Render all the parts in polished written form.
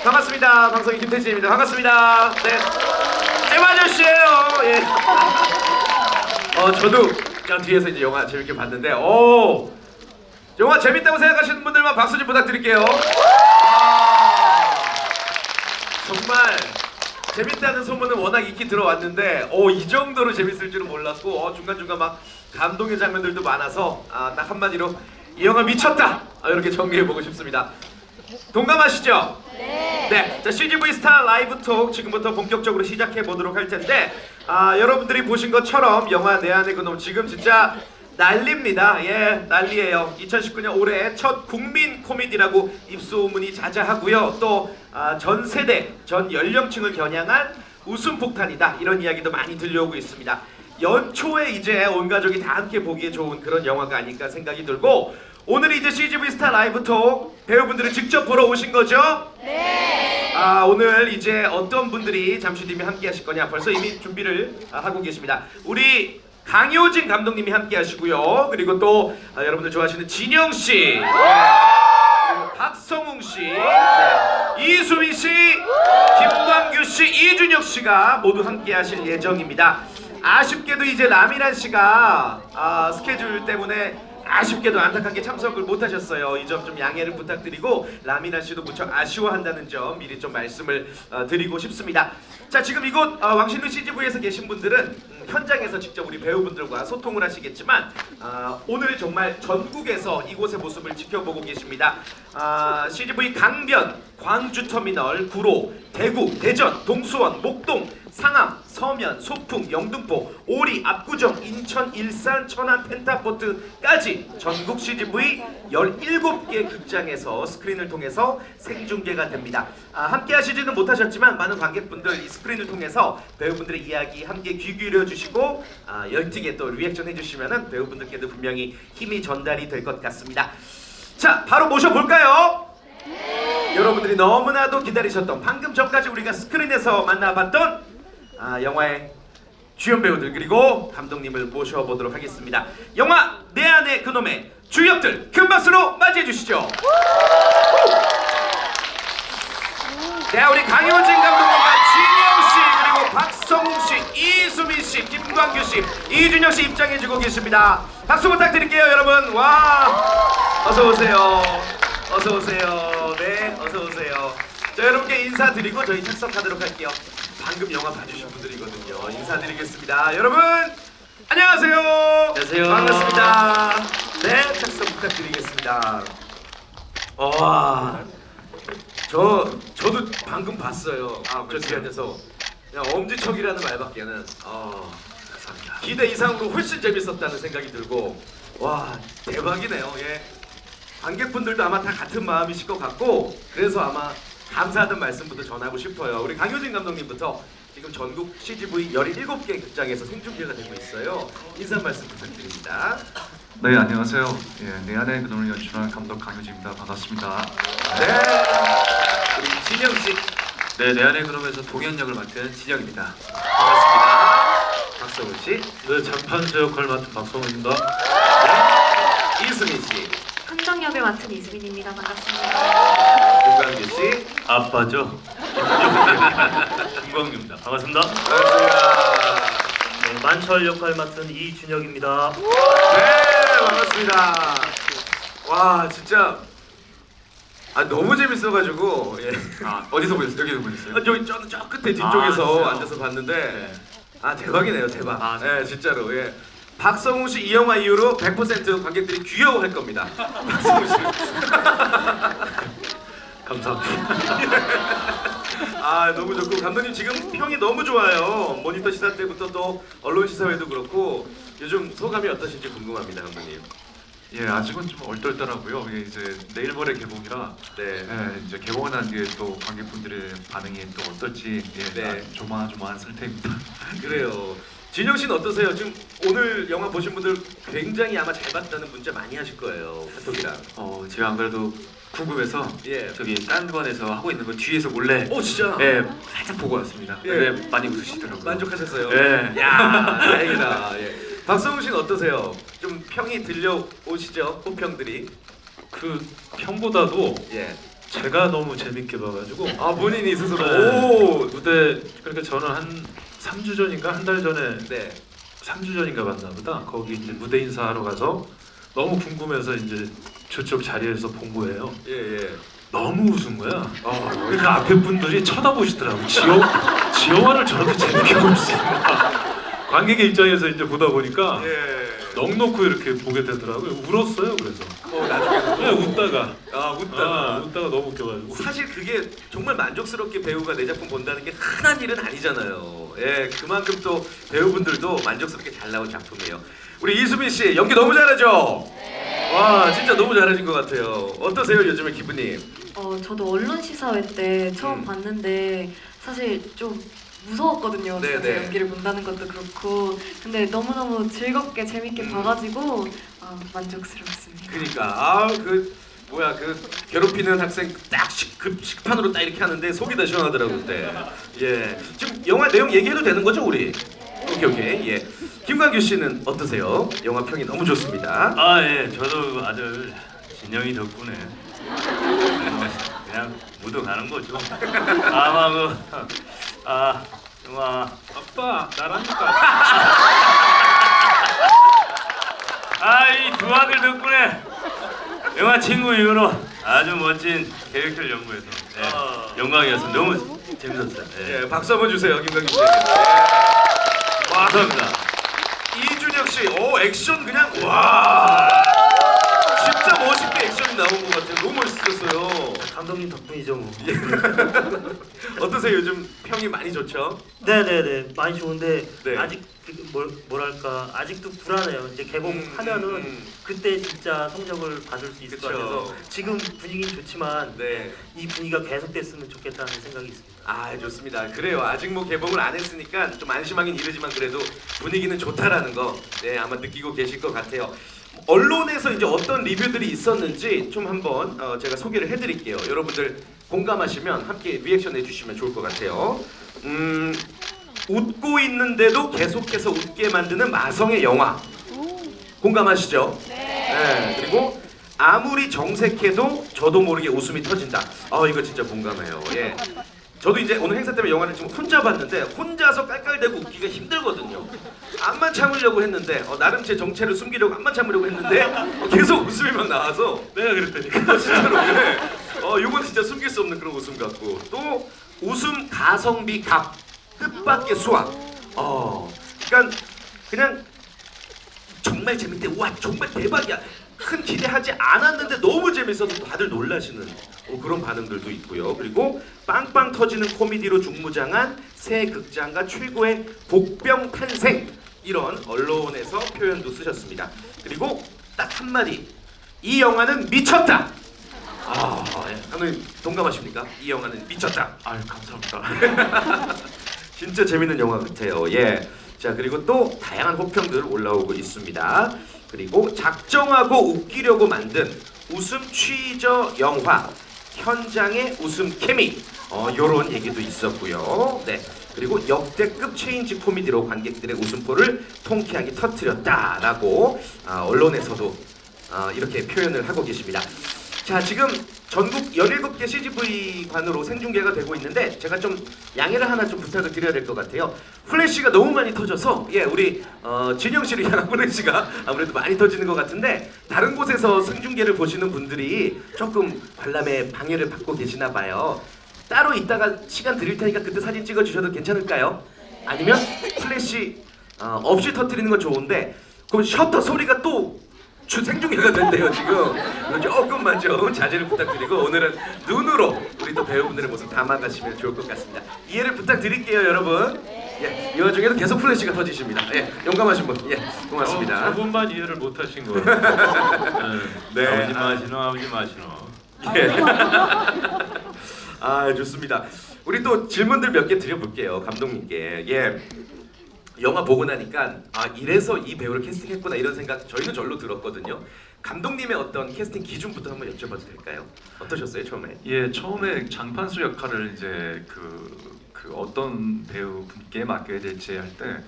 반갑습니다. 방송인 김태진입니다. 반갑습니다. 네. 잼 아저씨예요. 예. 저도 그냥 뒤에서 이제 영화 재밌게 봤는데, 영화 재밌다고 생각하시는 분들만 박수 좀 부탁드릴게요. 정말 재밌다는 소문은 워낙 익히 들어왔는데, 이 정도로 재밌을 줄은 몰랐고, 중간중간 막 감동의 장면들도 많아서, 딱 한마디로 이 영화 미쳤다! 이렇게 정리해보고 싶습니다. 동감하시죠? 네. 자, CGV 스타 라이브 톡 지금부터 본격적으로 시작해 보도록 할 텐데, 여러분들이 보신 것처럼 영화 내 안의 그놈 지금 진짜 난리입니다. 예, 난리예요. 2019년 올해 첫 국민 코미디라고 입소문이 자자하고요. 또 전 세대, 전 연령층을 겨냥한 웃음 폭탄이다. 이런 이야기도 많이 들려오고 있습니다. 연초에 이제 온 가족이 다 함께 보기에 좋은 그런 영화가 아닐까 생각이 들고, 오늘 이제 CGV 스타 라이브 톡 배우분들을 직접 보러 오신 거죠? 네. 오늘 이제 어떤 분들이 잠시 뒤에 함께 하실 거냐 벌써 이미 준비를 하고 계십니다. 우리 강효진 감독님이 함께 하시고요. 그리고 또 여러분들 좋아하시는 진영 씨, 그리고 박성웅 씨, 이수민 씨, 김광규 씨, 이준혁 씨가 모두 함께 하실 예정입니다. 아쉽게도 이제 라미란 씨가 스케줄 때문에 아쉽게도 안타깝게 참석을 못하셨어요. 이 점 좀 양해를 부탁드리고, 라미나 씨도 무척 아쉬워한다는 점 미리 좀 말씀을 드리고 싶습니다. 자, 지금 이곳 왕신루 CGV에서 계신 분들은 현장에서 직접 우리 배우분들과 소통을 하시겠지만, 오늘 정말 전국에서 이곳의 모습을 지켜보고 계십니다. CGV 강변, 광주터미널, 구로, 대구, 대전, 동수원, 목동, 상암, 서면, 소풍, 영등포, 오리, 압구정, 인천, 일산, 천안, 펜타포트까지 전국 CGV 17개 극장에서 스크린을 통해서 생중계가 됩니다. 함께 하시지는 못하셨지만 많은 관객분들 이 스크린을 통해서 배우분들의 이야기 함께 귀 기울여 주시고 열띠게 또 리액션 해주시면 배우분들께도 분명히 힘이 전달이 될 것 같습니다. 자, 바로 모셔볼까요? 여러분들이 너무나도 기다리셨던, 방금 전까지 우리가 스크린에서 만나봤던 영화의 주연 배우들 그리고 감독님을 모셔보도록 하겠습니다. 영화 내 안의 그놈의 주역들 큰 박수로 맞이해 주시죠. 네, 우리 강효진 감독님과 진영 씨, 그리고 박성웅 씨, 이수민 씨, 김광규 씨, 이준혁 씨 입장해주고 계십니다. 박수 부탁드릴게요, 여러분. 와, 어서 오세요. 어서 오세요. 네, 어서 오세요. 자, 여러분께 인사드리고 저희 착석하도록 할게요. 방금 영화 봐주신 분들이거든요. 인사드리겠습니다. 여러분 안녕하세요. 안녕하세요. 반갑습니다. 네, 착석 부탁드리겠습니다. 저도 방금 봤어요. 저 뒤에 앉아서 그냥 엄지척이라는 말밖에는 감사합니다. 기대 이상으로 훨씬 재밌었다는 생각이 들고, 와, 대박이네요. 예. 관객분들도 아마 다 같은 마음이실 것 같고, 그래서 아마 감사하다는 말씀부터 전하고 싶어요. 우리 강효진 감독님부터 지금 전국 CGV 17개 극장에서 생중계가 되고 있어요. 인사 말씀 부탁드립니다. 네, 안녕하세요. 내 안의 그놈을 연출한 감독 강효진입니다. 반갑습니다. 네, 우리 진영 씨. 네, 내 안의 그놈에서 동현 역을 맡은 진영입니다. 반갑습니다. 박성훈 씨. 네, 장판조 역을 맡은 박성훈입니다. 네, 이수민 씨. 함정 역을 맡은 이수빈입니다. 반갑습니다. 김광규 씨. 아빠죠. 김광규입니다. 반갑습니다. 반갑습니다. 네, 만철 역할 맡은 이준혁입니다. 네, 반갑습니다. 와, 진짜 너무 재밌어가지고, 예. 어디서 보셨어요? 여기서 보셨어요? 저 끝에 뒤쪽에서 진짜요? 앉아서 봤는데, 대박이네요, 대박. 진짜. 예, 진짜로. 예. 박성웅 씨 이 영화 이후로 100% 관객들이 귀여워할 겁니다. 박성웅 씨. 감사합니다. 너무 좋고, 감독님 지금 평이 너무 좋아요. 모니터 시사 때부터 또 언론 시사회도 그렇고, 요즘 소감이 어떠신지 궁금합니다, 감독님. 예, 아직은 좀 얼떨떨하고요. 이게 이제 내일 모레 개봉이라, 네. 이제 개봉을 한 뒤에 또 관객분들의 반응이 또 어떨지 네. 조마조마한 상태입니다. 그래요. 진영 씨는 어떠세요? 지금 오늘 영화 보신 분들 굉장히 아마 잘 봤다는 문자 많이 하실 거예요. 카톡이랑. 제가 안 그래도 궁금해서 예. 저기 딴 관에서 하고 있는 거 뒤에서 몰래 진짜? 살짝 보고 왔습니다. 예. 근데 많이 웃으시더라고요. 만족하셨어요? 예. 야, 다행이다. 예. 박성훈 씨는 어떠세요? 좀 평이 들려오시죠? 호평들이. 그 평보다도 예. 제가 너무 재밌게 봐가지고 아 본인이 스스로 네. 오 무대 그러니까 저는 한 3주 전인가 한 달 전에 네. 3주 전인가 봤나 보다. 거기 이제 무대 인사하러 가서 너무 궁금해서 이제 저쪽 자리에서 본 거예요. 예 예. 너무 웃은 거야. 그러니까 앞에 분들이 쳐다보시더라고. 지영아를 저렇게 재밌게 볼 수 있나. 관객의 입장에서 이제 보다 보니까 예. 넋 놓고 이렇게 보게 되더라고요. 울었어요. 그래서 나중에 그냥 웃다가 웃다가 너무 웃겨가지고. 사실 그게 정말 만족스럽게 배우가 내 작품 본다는 게 흔한 일은 아니잖아요. 예, 그만큼 또 배우분들도 만족스럽게 잘 나온 작품이에요. 우리 이수민 씨 연기 너무 잘하죠? 와, 진짜 너무 잘하신 것 같아요. 어떠세요, 요즘에 기분이? 저도 언론 시사회 때 처음 봤는데 사실 좀 무서웠거든요. 네, 제가 네. 연기를 본다는 것도 그렇고. 근데 너무너무 즐겁게 재밌게 봐가지고 만족스럽습니다. 그러니까 그 뭐야 그 괴롭히는 학생 딱 식판으로 딱 이렇게 하는데 속이 다 시원하더라고 그때. 예, 지금 영화 내용 얘기해도 되는 거죠, 우리? 오케이. 예. 김광규 씨는 어떠세요? 영화 평이 너무 좋습니다. 예, 저도 아들 진영이 덕분에 그냥 묻어가는 거죠. 영화 아빠 나라니까. 이 두 아들 덕분에 영화 친구 이후로 아주 멋진 캐릭터를 연구해서 영광이었습니다. 너무 재밌었어요. 예, 박수 한번 주세요, 김광규 씨. 감사합니다. 이준혁 씨, 액션 그냥 와, 진짜 멋있게 액션이 나온 것 같아요. 너무 멋있었어요. 감독님 덕분이죠 뭐. 어떠세요? 요즘 평이 많이 좋죠? 네네네 많이 좋은데 네. 아직 뭐랄까 아직도 불안해요. 이제 개봉하면은 그때 진짜 성적을 받을 수 있을 것 그쵸. 같아서 지금 분위기는 좋지만 네. 이 분위기가 계속됐으면 좋겠다는 생각이 있습니다. 아, 좋습니다. 그래요. 아직 뭐 개봉을 안 했으니까 좀 안심하긴 이르지만 그래도 분위기는 좋다라는 거, 네, 아마 느끼고 계실 것 같아요. 언론에서 이제 어떤 리뷰들이 있었는지 좀 한번 제가 소개를 해드릴게요. 여러분들 공감하시면 함께 리액션 해주시면 좋을 것 같아요. 웃고 있는데도 계속해서 웃게 만드는 마성의 영화. 공감하시죠? 네. 그리고 아무리 정색해도 저도 모르게 웃음이 터진다. 이거 진짜 공감해요. 예. 저도 이제 오늘 행사 때문에 영화를 지금 혼자 봤는데 혼자서 깔깔대고 웃기가 힘들거든요. 안만 참으려고 했는데 나름 제 정체를 숨기려고 안만 참으려고 했는데 계속 웃음이 막 나와서 내가 그랬다니까. 진짜로 그래. 이건 진짜 숨길 수 없는 그런 웃음 같고 또 웃음 가성비 값 뜻밖의 수학. 그러니까 그냥 정말 재밌대. 와 정말 대박이야. 큰 기대하지 않았는데 너무 재밌어서 다들 놀라시는 그런 반응들도 있고요. 그리고 빵빵 터지는 코미디로 중무장한 새 극장과 최고의 복병 탄생 이런 언론에서 표현도 쓰셨습니다. 그리고 딱 한마디 이 영화는 미쳤다. 감독님 동감하십니까? 이 영화는 미쳤다. 감사합니다. 진짜 재밌는 영화 같아요. 예. 자 그리고 또 다양한 호평들 올라오고 있습니다. 그리고 작정하고 웃기려고 만든 웃음 취저 영화 현장의 웃음 케미 요런 얘기도 있었고요. 네. 그리고 역대급 체인지 코미디로 관객들의 웃음보를 통쾌하게 터뜨렸다라고 언론에서도 이렇게 표현을 하고 계십니다. 자 지금 전국 17개 CGV관으로 생중계가 되고 있는데 제가 좀 양해를 하나 좀 부탁을 드려야 될 것 같아요. 플래시가 너무 많이 터져서 우리 진영 씨를 향한 플래시가 아무래도 많이 터지는 것 같은데 다른 곳에서 생중계를 보시는 분들이 조금 관람에 방해를 받고 계시나 봐요. 따로 이따가 시간 드릴 테니까 그때 사진 찍어 주셔도 괜찮을까요? 아니면 플래시 없이 터뜨리는 건 좋은데 그 셔터 소리가 또 생중계가 된대요 지금. 조금만 좀 자제를 부탁드리고 오늘은 눈으로 우리 또 배우분들의 모습 담아가시면 좋을 것 같습니다. 이해를 부탁드릴게요 여러분. 예, 이 와중에도 계속 플래시가 터지십니다. 예, 용감하신 분, 예, 고맙습니다. 저분만 이해를 못하신 거예요. 네, 아버지 마시노. 예. 좋습니다. 우리 또 질문들 몇 개 드려볼게요 감독님께. 예. 영화 보고 나니까 이래서 이 배우를 캐스팅했구나 이런 생각 저희는 절로 들었거든요. 감독님의 어떤 캐스팅 기준부터 한번 여쭤봐도 될까요? 어떠셨어요 처음에? 예, 처음에 장판수 역할을 이제 그 어떤 배우분께 맡겨야 될지 할 때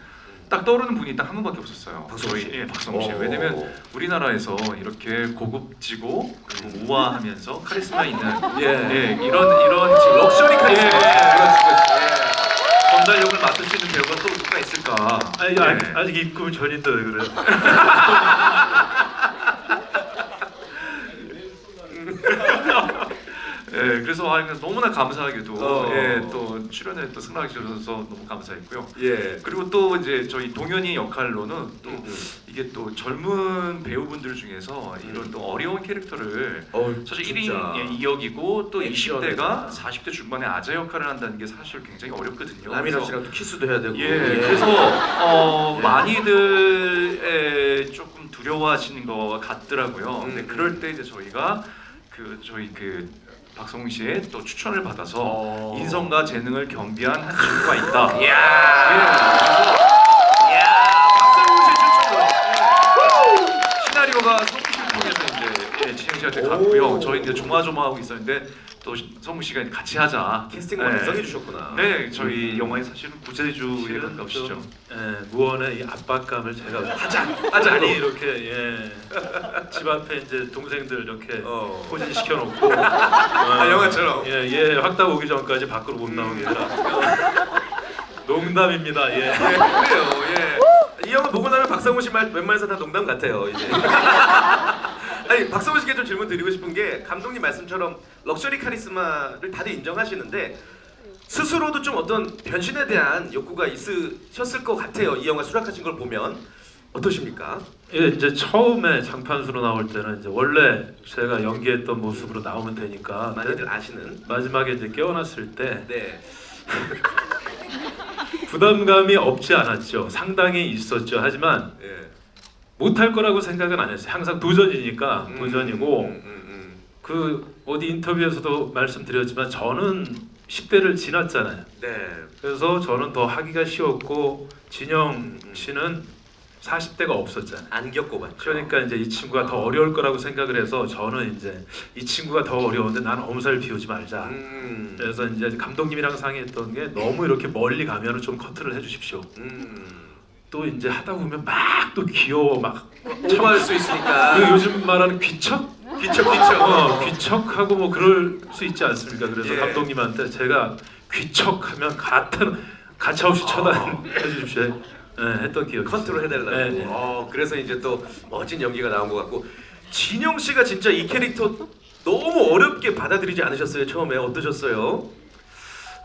딱 떠오르는 분이 딱 한 분밖에 없었어요. 박성웅 씨? 예, 박성웅 씨. 오. 왜냐면 우리나라에서 이렇게 고급지고 그리고 우아하면서 카리스마 있는 예. 이런 지금 럭셔리 카리스마. 전달력을 맡을 수 있는 배우가 또 누가 있을까? 아니, 예. 아직 입금 전인데 왜 그래? 예, 그래서 너무나 감사하게도 어. 또 출연에 또 승낙해 주셔서 너무 감사했고요. 예. 그리고 또 이제 저희 동현이 역할로는 또 음. 이게 또 젊은 배우분들 중에서 이런 또 어려운 캐릭터를 사실 1인 진짜. 2역이고 또 액션에다가. 20대가 40대 중반에 아재 역할을 한다는 게 사실 굉장히 어렵거든요. 라미라 그래서 씨랑 또 키스도 해야 되고. 그래서 예. 많이들 조금 두려워하시는 것 같더라고요. 근데 음. 그럴 때 이제 저희가 저희 박성웅 씨의 또 추천을 받아서 인성과 재능을 겸비한 한 친구가 있다. 이야. 이야. 박성웅 씨 추천으로. 시나리오가 성우 씨를 통해서 이제 진영 씨한테 갔고요. 저희 이제 조마조마하고 있었는데 또 성우 씨가 같이 하자. 캐스팅을 완성해 주셨구나. 네, 저희 영화의 사실은 구세주에 가까우시죠. 무언의 이 압박감을 제가 하자. 아니 이렇게 집 앞에 이제 동생들 이렇게 포진 시켜놓고 영화처럼. 얘 확답 오기 전까지 밖으로 못 나오게 해라. 농담입니다. 예. 그래요. 예. 이 영화 보고 나면 박성우 씨 말 웬만해서 다 농담 같아요. 이제. 아니 박성우 씨께 좀 질문 드리고 싶은 게 감독님 말씀처럼 럭셔리 카리스마를 다들 인정하시는데 스스로도 좀 어떤 변신에 대한 욕구가 있으셨을 것 같아요. 이 영화 수락하신 걸 보면 어떠십니까? 예, 이제 처음에 장판수로 나올 때는 이제 원래 제가 연기했던 모습으로 나오면 되니까 많이들 아시는. 마지막에 이제 깨어났을 때 네. 부담감이 없지 않았죠. 상당히 있었죠. 하지만 예. 못할 거라고 생각은 안 했어요. 항상 도전이니까 도전이고 그 어디 인터뷰에서도 말씀드렸지만 저는 10대를 지났잖아요. 네. 그래서 저는 더 하기가 쉬웠고 진영 씨는 40대가 없었잖아요. 안 겪어봤죠. 그러니까 이제 이 친구가 더 어려울 거라고 생각을 해서 저는 이제 이 친구가 더 어려운데 나는 엄살 피우지 말자. 그래서 이제 감독님이랑 상의했던 게 너무 이렇게 멀리 가면은 좀 커트를 해주십시오. 또 이제 하다 보면 막 또 귀여워 막 오버할 수 있으니까. 그 요즘 말하는 귀척? 귀척하고 뭐 그럴 수 있지 않습니까? 그래서 예. 감독님한테 제가 귀척하면 가차없이 처단해 주십시오. 했던 기억이 컨트롤 해달라고. 네. 그래서 이제 또 멋진 연기가 나온 것 같고 진영 씨가 진짜 이 캐릭터 너무 어렵게 받아들이지 않으셨어요? 처음에 어떠셨어요?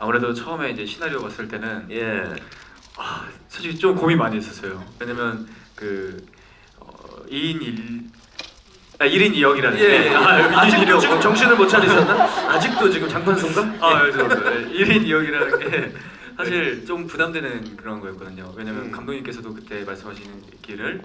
아무래도 처음에 이제 시나리오 봤을 때는 예. 솔직히 좀 고민 많이 했었어요. 왜냐면 1인 2역이라는 예. 아직도 지금 게 정신을 못 차리셨나? 아직도 지금 장판손가? 죄송합니다. 1인 2역이라는 게 사실 좀 부담되는 그런 거였거든요. 왜냐면 감독님께서도 그때 말씀하시는 길을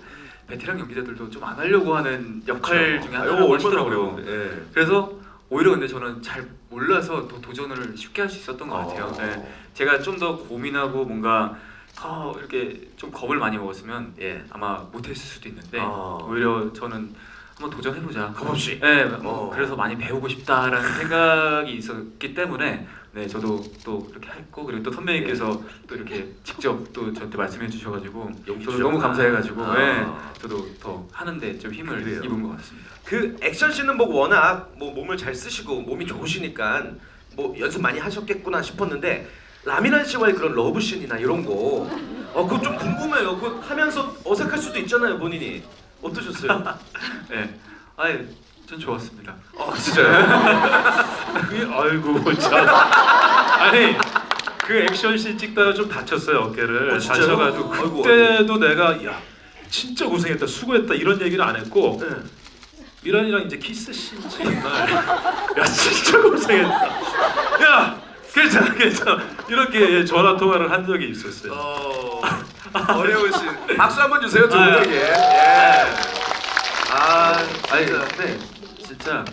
베테랑 연기자들도 좀 안 하려고 하는 역할 중에 하나라고 하시더라고요. 예. 그래서 오히려 근데 저는 잘 몰라서 더 도전을 쉽게 할 수 있었던 것 같아요. 네. 제가 좀 더 고민하고 뭔가 더 이렇게 좀 겁을 많이 먹었으면 아마 못했을 수도 있는데 오히려 저는 한번 도전해보자. 겁 없이. 네, 그래서 많이 배우고 싶다라는 생각이 있었기 때문에 네, 저도 또 이렇게 했고 그리고 또 선배님께서 또 이렇게 직접 또 저한테 말씀해 주셔가지고 용기 저도 너무 주셨구나. 감사해가지고 네, 저도 더 하는데 좀 힘을 그래요. 입은 것 같습니다. 그 액션 씬은 뭐 워낙 뭐 몸을 잘 쓰시고 몸이 좋으시니까 뭐 연습 많이 하셨겠구나 싶었는데 라미란 씨와의 그런 러브 씬이나 이런 거 그거 좀 궁금해요. 그거 하면서 어색할 수도 있잖아요, 본인이. 어떠셨어요? 네, 전 좋았습니다. 진짜요? 그게 아이고 참. 아니 그 액션씬 찍다가 좀 다쳤어요 어깨를. 진짜요? 다쳐가지고 아이고, 그때도 내가 야 진짜 고생했다 수고했다 이런 얘기를 안 했고 네. 미란이랑 이제 키스씬 찍은 날야 진짜 고생했다. 야 괜찮아 이렇게 전화 통화를 한 적이 있었어요. 어려우신. 박수 한번 주세요, 두 분에게. 예. 아니 진짜. 근데 진짜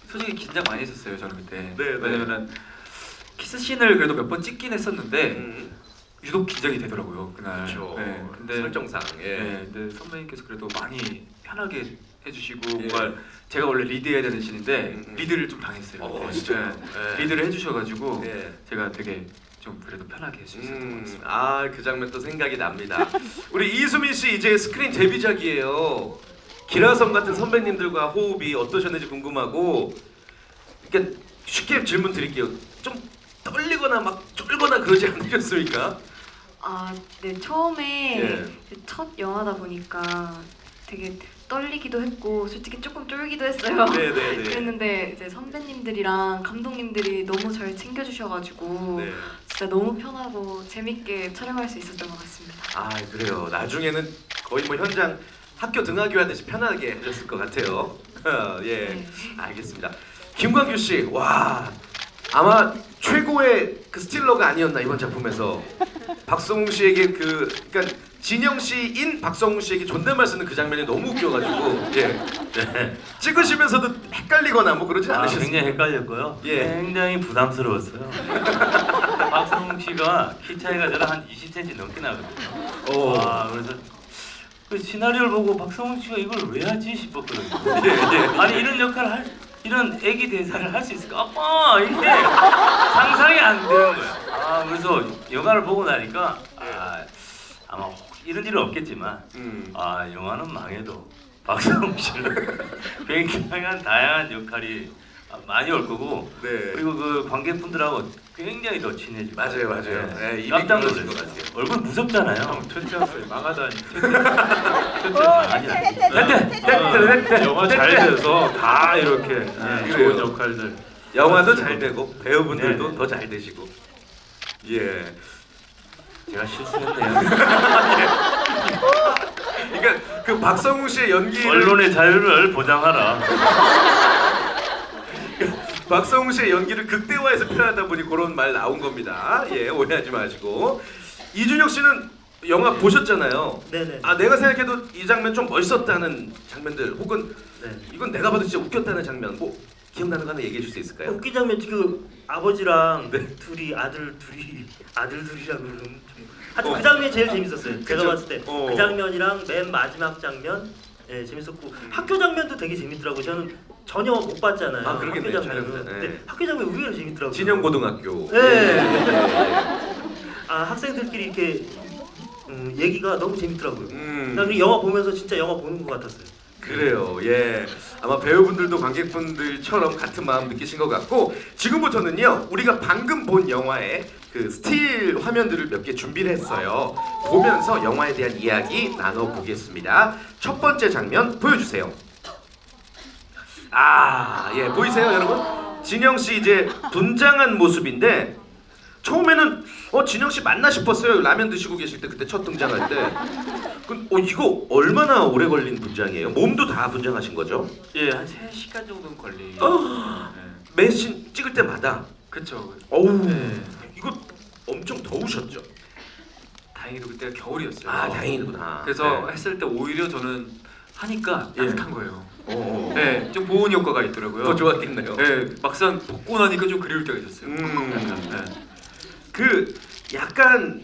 솔직히 긴장 많이 했었어요 저는 그때. 네. 왜냐면은 키스 씬을 그래도 몇 번 찍긴 했었는데 음. 유독 긴장이 되더라고요 그날. 그렇죠. 네, 근데 설정상. 예. 네, 근데 선배님께서 그래도 많이 편하게 해주시고 예. 뭔가 제가 원래 리드해야 되는 씬인데 음. 리드를 좀 당했어요. 그때. 진짜요? 네, 예. 리드를 해주셔가지고 예. 제가 되게 좀 그래도 편하게 할 수 있었던 것 같습니다. 아, 그 장면 또 생각이 납니다. 우리 이수민 씨 이제 스크린 데뷔작이에요. 기라성 같은 선배님들과 호흡이 어떠셨는지 궁금하고, 그러니까 쉽게 질문 드릴게요. 좀 떨리거나 막 쫄거나 그러지 않으셨습니까? 네, 처음에 예. 첫 영화다 보니까 되게 떨리기도 했고 솔직히 조금 쫄기도 했어요. 네네네. 그랬는데 이제 선배님들이랑 감독님들이 너무 잘 챙겨주셔가지고 네. 진짜 너무 편하고 재밌게 촬영할 수 있었던 것 같습니다. 아, 그래요. 나중에는 거의 뭐 현장 학교 등하교 하듯이 편하게 해줬을 것 같아요. 예, 네. 알겠습니다. 김광규 씨, 와, 아마 최고의 그 스틸러가 아니었나 이번 작품에서. 박성웅 씨에게 그러니까 진영 씨인 박성웅 씨에게 존댓말 쓰는 그 장면이 너무 웃겨가지고, 예, 네. 찍으시면서도 헷갈리거나 뭐 그러진 않으셨어요? 굉장히 헷갈렸고요. 예. 굉장히 부담스러웠어요. 박성웅 씨가 키 차이가 저랑 한 20cm 넘게 나거든요. 오. 그래서 그 시나리오를 보고 박성웅 씨가 이걸 왜 하지 싶었거든요. 예, 예. 아니 이런 역할을 이런 애기 대사를 할 수 있을까? 아빠 이게 상상이 안 되는 거예요. 그래서 영화를 보고 나니까 아마 이런 일은 없겠지만 영화는 망해도 박성웅 씨는 굉장한 다양한 역할이 많이 올 거고 네. 그리고 그 관객분들하고 굉장히 더 친해지고 맞아요, 맞아요. 네. 예, 입이 깜짝 길어진 놀랐어요. 것 같아요. 얼굴 무섭잖아요. 퇴퇴하세요. 망하다니. 아니야. 영화 잘 돼서 다 이렇게 좋은 그래요. 역할들. 영화도 잘 되고 배우분들도 네. 더 잘 되시고. 예. 제가 실수했네요. 그러니까 그 박성웅 씨의 연기를 언론의 자유를 보장하라. 박성웅 씨의 연기를 극대화해서 표현하다 보니 그런 말 나온 겁니다. 예, 오해하지 마시고. 이준혁 씨는 영화 보셨잖아요. 네네. 내가 생각해도 이 장면 좀 멋있었다는 장면들 혹은 네. 이건 내가 봐도 진짜 웃겼다는 장면 뭐 기억나는 거 하나 얘기해 줄 수 있을까요? 웃긴 장면 그 아버지랑 둘이 아들 둘이라고 그러면 하여튼 그 장면이 제일 재밌었어요. 제가 그쵸? 봤을 때 그 장면이랑 맨 마지막 장면 재밌었고 학교 장면도 되게 재밌더라고요. 저는 전혀 못 봤잖아요. 그러겠네요. 학교 장면은. 촬영 때. 근데 네. 학교 장면 의외로 재밌더라고요. 진영고등학교. 네. 학생들끼리 이렇게 얘기가 너무 재밌더라고요. 난 그 영화 보면서 진짜 영화 보는 것 같았어요. 그래요. 예. 아마 배우분들도 관객분들처럼 같은 마음 느끼신 것 같고 지금부터는요. 우리가 방금 본 영화의 그 스틸 화면들을 몇 개 준비를 했어요. 보면서 영화에 대한 이야기 나눠보겠습니다. 첫 번째 장면 보여주세요. 예. 보이세요, 여러분? 진영 씨 이제 분장한 모습인데 처음에는 진영 씨 맞나 싶었어요. 라면 드시고 계실 때 그때 첫 등장할 때. 이거 얼마나 오래 걸린 분장이에요? 몸도 다 분장하신 거죠? 예, 한 3시간 정도는 걸리. 매신 찍을 때마다. 그렇죠. 어우. 네. 이거 엄청 더우셨죠? 다행히도 그때가 겨울이었어요. 다행이구나. 그래서 네. 했을 때 오히려 저는 하니까 예. 따뜻한 거예요. 어. 네, 좀 보온 효과가 있더라고요. 더 좋았겠네요. 네, 막상 벗고 나니까 좀 그리울 때가 있었어요. 음. 네. 그 약간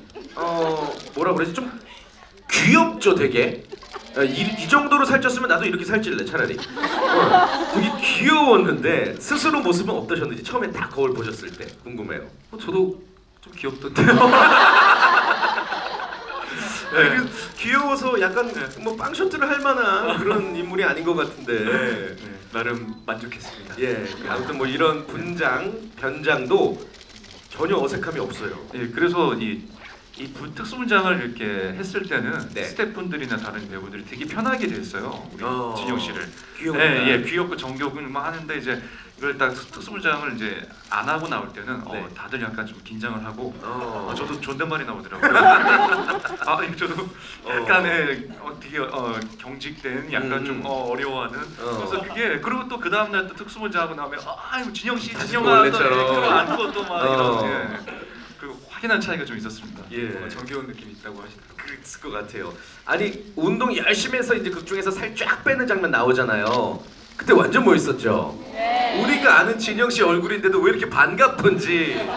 뭐라 그러지? 좀 귀엽죠, 되게. 이 정도로 살쪘으면 나도 이렇게 살찔래 차라리. 되게 귀여웠는데 스스로 모습은 어떠셨는지 처음에 딱 거울 보셨을 때 궁금해요. 저도 좀 귀엽던데요. 네. 귀여워서 약간 뭐 빵셔틀을 할 만한 그런 인물이 아닌 것 같은데. 네, 나름 만족했습니다. 예, 아무튼 뭐 이런 분장, 변장도 전혀 어색함이 없어요. 예, 그래서 이 특수분장을 이렇게 했을 때는 네. 스태프분들이나 다른 배우들이 되게 편하게 됐어요. 우리 진영 씨를. 귀여운다. 예, 귀엽고 정겨운 막 하는데 이제 이걸 딱 특수분장을 이제 안 하고 나올 때는 네. 다들 약간 좀 긴장을 하고 저도 저도 존댓말이 나오더라고요. 이거 저도 약간의 되게 경직된 약간 좀 어려워하는. 그래서 그리고 또 그 다음 날 또 특수분장하고 나면 이거 진영 씨, 다시 진영아 또 원래처럼. 안고 또 막 이런 그 확연한 차이가 좀 있었습니다. 예. 정겨운 느낌이 있다고 하시더라고요. 그랬을 것 같아요. 아니 운동 열심히 해서 이제 극 중에서 살 쫙 빼는 장면 나오잖아요. 그때 완전 멋있었죠. 우리가 아는 진영 씨 얼굴인데도 왜 이렇게 반갑은지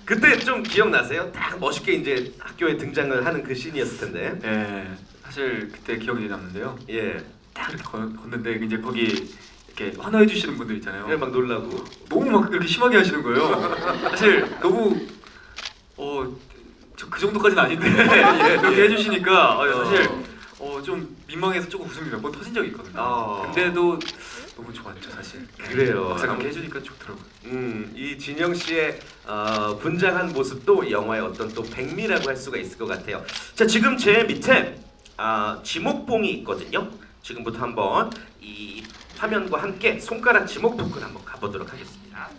그때 좀 기억나세요? 딱 멋있게 이제 학교에 등장을 하는 그 씬이었을 텐데. 예, 사실 그때 기억이 남는데요. 예. 딱 이렇게 걷는데 이제 거기 이렇게 환호해 주시는 분들 있잖아요. 막 놀라고. 너무 막 그렇게 심하게 하시는 거예요. 사실 너무 그 정도까지는 아닌데 그렇게 해주시니까 사실 좀 민망해서 조금 웃음이 몇 번 터진 적이 있거든요. 근데도 너무 좋았죠 사실. 그래요. 막상 그렇게 해주니까 좋더라고요. 이 진영 씨의 분장한 모습도 영화의 어떤 또 백미라고 할 수가 있을 것 같아요. 자, 지금 제 밑에 지목봉이 있거든요. 지금부터 한번 이 화면과 함께 손가락 지목 토크를 한번 가보도록 하겠습니다.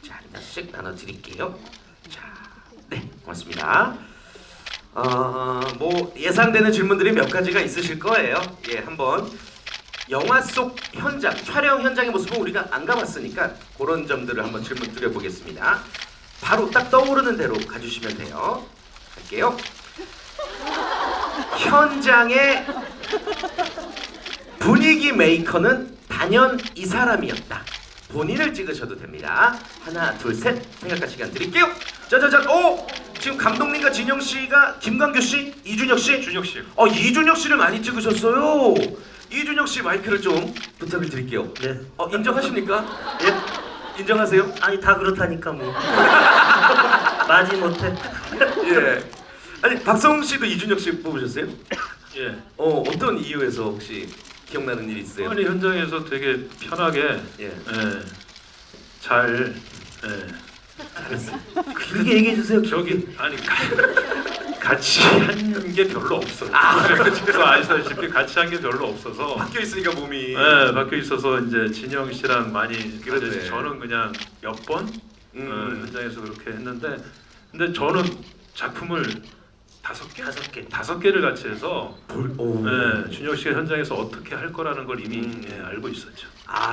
자, 하나씩 나눠드릴게요. 자, 네, 고맙습니다. 뭐 예상되는 질문들이 몇 가지가 있으실 거예요. 예, 한번 영화 속 현장, 촬영 현장의 모습은 우리가 안 가봤으니까 그런 점들을 한번 질문 드려보겠습니다. 바로 딱 떠오르는 대로 가주시면 돼요. 갈게요. 현장의 분위기 메이커는 단연 이 사람이었다. 본인을 찍으셔도 됩니다. 하나, 둘, 셋. 생각할 시간 드릴게요. 짜자자. 지금 감독님과 진영 씨가 김광규 씨, 이준혁 씨, 준혁 씨. 이준혁 씨를 많이 찍으셨어요. 이준혁 씨 마이크를 좀 부탁을 드릴게요. 네. 인정하십니까? 예. 인정하세요? 아니 다 그렇다니까 뭐. 마지 못해. 예. 아니 박성웅 씨도 이준혁 씨 뽑으셨어요? 예. 어떤 이유에서 혹시 기억나는 일 있어요? 아니 현장에서 되게 편하게 예. 잘 그렇게 얘기해 주세요. 저기 아니 같이 한 게 별로 없어요. 그래서 아시다시피 같이 한 게 별로 없어서 바뀌어 있으니까 몸이. 바뀌어 있어서 이제 진영 씨랑 많이 그렇네. 다녔지. 저는 그냥 몇 번 현장에서 그렇게 했는데 근데 저는 작품을 다섯 개를 같이 해서 준혁 씨가 현장에서 어떻게 할 거라는 걸 이미 알고 있었죠.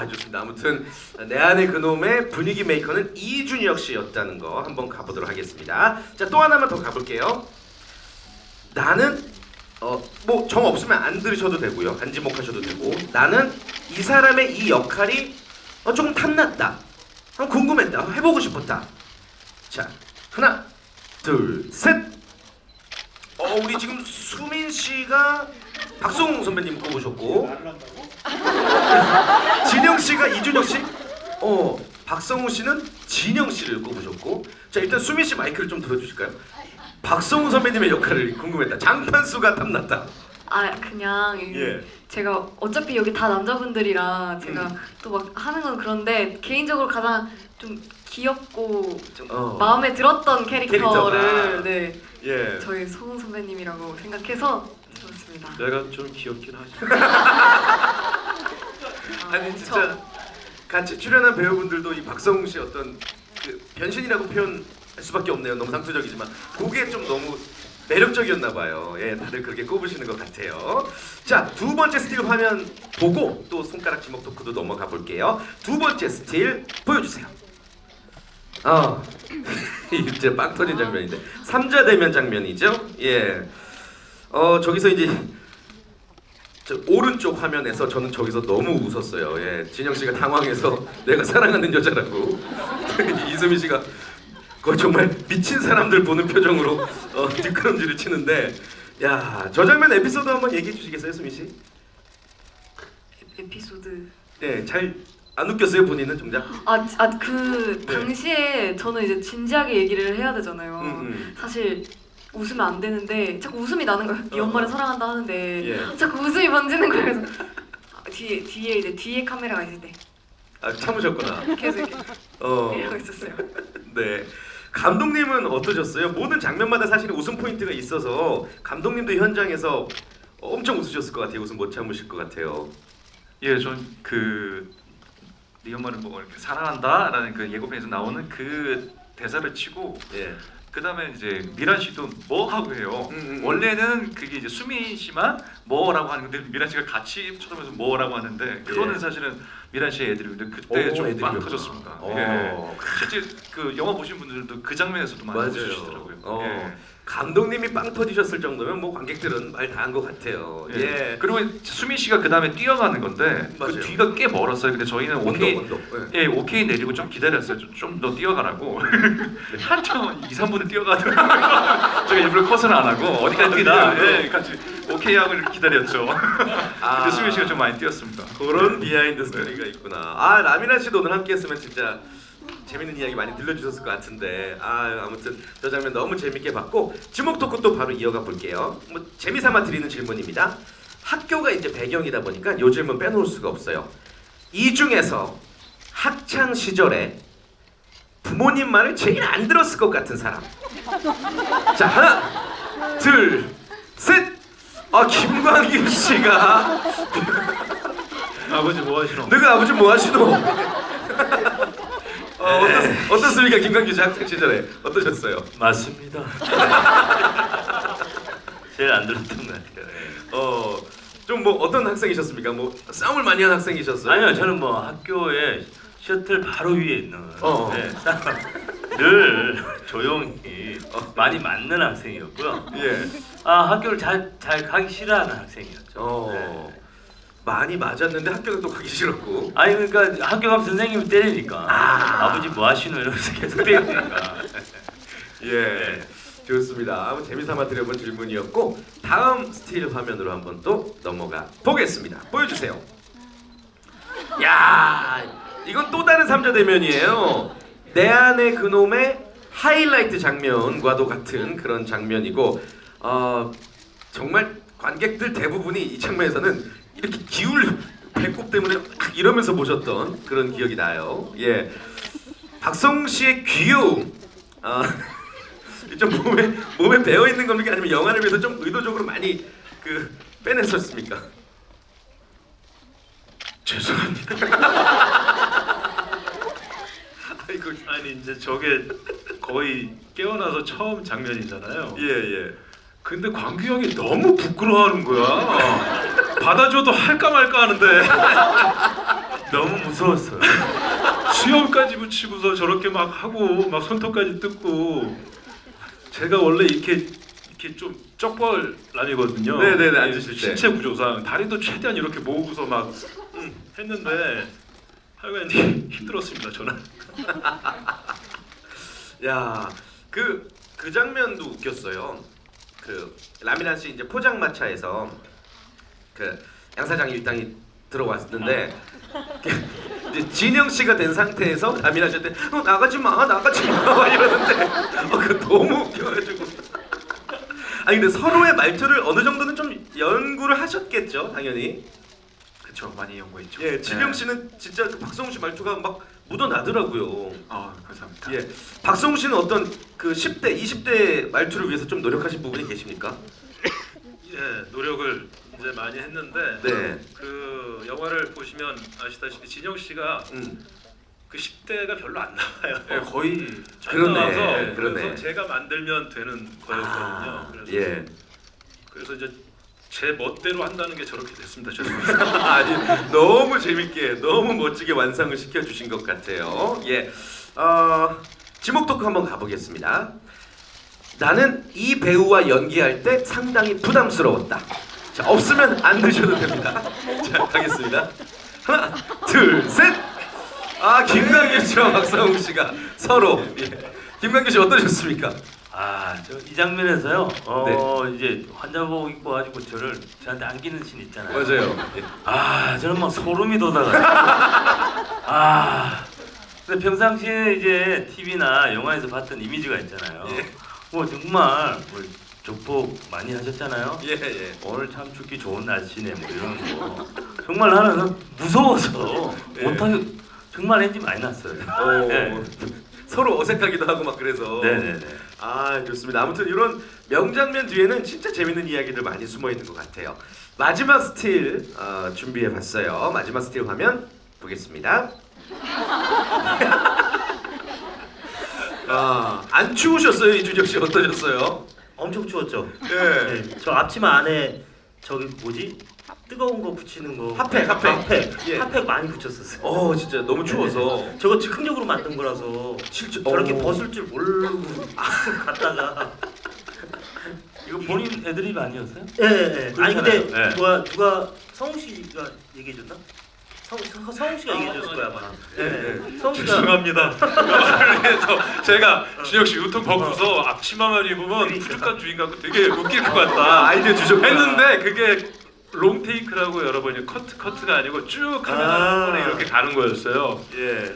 좋습니다. 아무튼 내 안의 그놈의 분위기 메이커는 이준혁 씨였다는 거 한번 가보도록 하겠습니다. 자, 또 하나만 더 가볼게요. 나는 뭐 정 없으면 안 들으셔도 되고요. 안 지목하셔도 되고 나는 이 사람의 이 역할이 조금 탐났다. 궁금했다. 해보고 싶었다. 자, 하나, 둘, 셋. 우리 지금 수민 씨가 박성웅 선배님 뽑으셨고 진영 씨가 이준혁 씨, 박성웅 씨는 진영 씨를 꼽으셨고, 자 일단 수민 씨 마이크를 좀 들어주실까요? 박성웅 선배님의 역할을 궁금했다. 장판수가 탐났다. 그냥 예. 제가 어차피 여기 다 남자분들이라 제가 또 막 하는 건 그런데 개인적으로 가장 좀 귀엽고 좀 마음에 들었던 캐릭터를 네, 예. 저희 소ung 선배님이라고 생각해서 들었습니다. 내가 좀 귀엽긴 하지. 아니 진짜 같이 출연한 배우분들도 이 박성웅 씨 어떤 그 변신이라고 표현할 수밖에 없네요. 너무 상투적이지만 그게 좀 너무 매력적이었나 봐요. 예, 다들 그렇게 꼽으시는 것 같아요. 자, 두 번째 스틸 화면 보고 또 손가락 지목 토크도 넘어가 볼게요. 두 번째 스틸 보여주세요. 이게 진짜 빵 터진 장면인데 3자 대면 장면이죠. 예. 저기서 이제 저 오른쪽 화면에서 저는 저기서 너무 웃었어요. 예, 진영 씨가 당황해서 내가 사랑하는 여자라고 이수미 씨가 거의 정말 미친 사람들 보는 표정으로 뒷걸음질을 치는데, 야, 저 장면 에피소드 한번 얘기해 주시겠어요, 수미 씨? 에피소드. 네, 잘 안 웃겼어요 본인은 정작? 그 당시에 저는 이제 진지하게 얘기를 해야 되잖아요. 사실 웃으면 안 되는데 자꾸 웃음이 나는 거예요. 네 엄마를 사랑한다 하는데 예. 자꾸 웃음이 번지는 거예요. 그래서 뒤에 이제 뒤에 카메라가 있을 때 참으셨구나. 계속 이렇게 이러고 있었어요. 네. 감독님은 어떠셨어요? 모든 장면마다 사실 웃음 포인트가 있어서 감독님도 현장에서 엄청 웃으셨을 것 같아요. 웃음 못 참으실 것 같아요. 예, 네 엄마를 뭐 이렇게 사랑한다라는 그 예고편에서 나오는 그 대사를 치고 예. 그다음에 이제 미란 씨도 뭐 하고 해요. 원래는 그게 이제 수민 씨만 뭐라고 하는데 미란 씨가 같이 쳐다보면서 뭐라고 하는데 그거는 사실은 미란 씨의 애드립인데 그때 좀 빵 터졌습니다. 예. 실제 그 영화 보신 분들도 그 장면에서도 많이 웃으시더라고요. 예. 감독님이 빵 터지셨을 정도면 뭐 관객들은 말 다 한 것 같아요. 예. 예. 그리고 수민 씨가 그 다음에 뛰어가는 건데 맞아요. 그 뒤가 꽤 멀었어요. 근데 저희는 언덕. 예, 오케이 내리고 좀 기다렸어요. 좀 더 뛰어가라고. 한참 2, 3분을 뛰어가더라고요. 제가 일부러 컷을 안 하고 어디까지 뛰나 예, 같이 오케이 하고 이렇게 기다렸죠. 근데 수민 씨가 좀 많이 뛰었습니다. 그런 비하인드 스토리가 있구나. 라미란 씨도 오늘 함께했으면 진짜 재밌는 이야기 많이 들려주셨을 것 같은데 아무튼 저 장면 너무 재밌게 봤고 지목 토크 또 바로 이어가 볼게요. 뭐 재미삼아 드리는 질문입니다. 학교가 이제 배경이다 보니까 요 질문 빼놓을 수가 없어요. 이 중에서 학창 시절에 부모님 말을 제일 안 들었을 것 같은 사람. 자 하나, 둘, 셋. 김광규 씨가 아버지 뭐 하시노? 너가 아버지 뭐 하시노? 어떻습니까, 김광규 씨 학창 시절에 어떠셨어요? 맞습니다. 제일 안 들었던 것 같아요. 좀 뭐 어떤 학생이셨습니까? 뭐 싸움을 많이 한 학생이셨어요? 아니요, 저는 뭐 학교에 셔틀 바로 위에 있는 어. 늘 조용히 많이 맞는 학생이었고요. 예. 학교를 잘 가기 싫어하는 학생이었죠. 네. 많이 맞았는데 학교는 또 가기 싫었고. 아니 그러니까 학교 가면 선생님이 때리니까 아버지 뭐 하시노 이러면서 계속 때리니까. 예. 좋습니다. 아무 재미삼아 드려본 질문이었고 다음 스틸 화면으로 한번 또 넘어가 보겠습니다. 보여주세요. 야, 이건 또 다른 삼자대면이에요. 내 안의 그놈의 하이라이트 장면과도 같은 그런 장면이고 정말 관객들 대부분이 이 장면에서는 이렇게 기울 배꼽 때문에 이러면서 보셨던 그런 기억이 나요. 예, 박성웅 씨의 귀여움. 좀 몸에 배어 있는 겁니까? 아니면 영화를 위해서 좀 의도적으로 많이 빼냈었습니까? 죄송합니다. 아이고, 아니 이제 저게 거의 깨어나서 처음 장면이잖아요. 예. 근데 광규 형이 너무 부끄러워하는 거야. 받아줘도 할까 말까 하는데 너무 무서웠어요. 수염까지 붙이고서 저렇게 막 하고 막 손톱까지 뜯고 제가 원래 이렇게 좀 쩍벌남이거든요. 네네네, 앉으실 때. 신체 구조상 다리도 최대한 이렇게 모으고서 막 했는데 하여간 힘들었습니다 저는. 야, 그 장면도 웃겼어요. 라미란 씨 이제 포장마차에서 양 사장 일당이 들어왔는데 이제 진영 씨가 된 상태에서 라미란 씨한테 나가지 마 이러는데 그 너무 웃겨가지고. 아니 근데 서로의 말투를 어느 정도는 좀 연구를 하셨겠죠, 당연히. 그쵸, 많이 연구했죠. 예, 진영 씨는 진짜 박성웅 씨 말투가 막 묻어나더라고요. 감사합니다. 예, 박성웅 씨는 어떤 10대, 20대 말투를 위해서 좀 노력하신 부분이 계십니까? 예, 노력을 이제 많이 했는데 네. 그 영화를 보시면 아시다시피 진영 씨가 그 10대가 별로 안 나와요. 네, 거의 잘 나와서 그러네. 그래서 제가 만들면 되는 거였거든요. 그래서, 예. 그래서 이제 제 멋대로 한다는 게 저렇게 됐습니다. 죄송합니다. 아니 너무 재밌게 너무 멋지게 완성을 시켜주신 것 같아요. 예, 지목 토크 한번 가보겠습니다. 나는 이 배우와 연기할 때 상당히 부담스러웠다. 자, 없으면 안 드셔도 됩니다. 자, 가겠습니다. 하나, 둘, 셋. 김광규 씨와 박성웅 씨가 서로. 예. 김광규 씨 어떠셨습니까? 저 이 장면에서요. 네. 이제 환자복 입고 가지고 저한테 안기는 씬 있잖아요. 맞아요. 예. 저는 막 소름이 돋아가지고. 근데 평상시에 이제 TV나 영화에서 봤던 이미지가 있잖아요. 예. 뭐 정말 조폭 많이 하셨잖아요. 예. 오늘 참 죽기 좋은 날씨네 뭐 이런 거. 정말 나는 무서워서 예. 못하게 정말 왠지 많이 났어요. 네. 서로 어색하기도 하고 막 그래서. 네네네. 좋습니다. 아무튼 이런 명장면 뒤에는 진짜 재밌는 이야기들 많이 숨어 있는 것 같아요. 마지막 스틸 준비해봤어요. 마지막 스틸 화면 보겠습니다. 안 추우셨어요, 이준혁 씨? 어떠셨어요? 엄청 추웠죠. 네. 네, 저 앞치마 안에 저기 뭐지? 뜨거운 거 붙이는 거. 핫팩. 예. 핫팩 많이 붙였었어요. 진짜 너무 추워서. 저거 즉흥적으로 만든 거라서 저렇게 벗을 줄 모르고 갔다가. 이거 본인 애드립 아니었어요? 예. 아니 근데 그렇잖아요. 네. 누가 성우 씨가 얘기해 줬나? 성우 씨가 얘기해 줬을 거야 아마. 네. 성우 씨가 죄송합니다. 그래서 제가 준혁 씨 유튜브 보고서 앞치마만 입으면 푸주간 주인 같고 되게 웃길 것 같다. 아이디어 주셨구나. 했는데 그게 롱 테이크라고 여러분이 커트가 아니고 쭉 카메라 한 번에 이렇게 가는 거였어요. 예.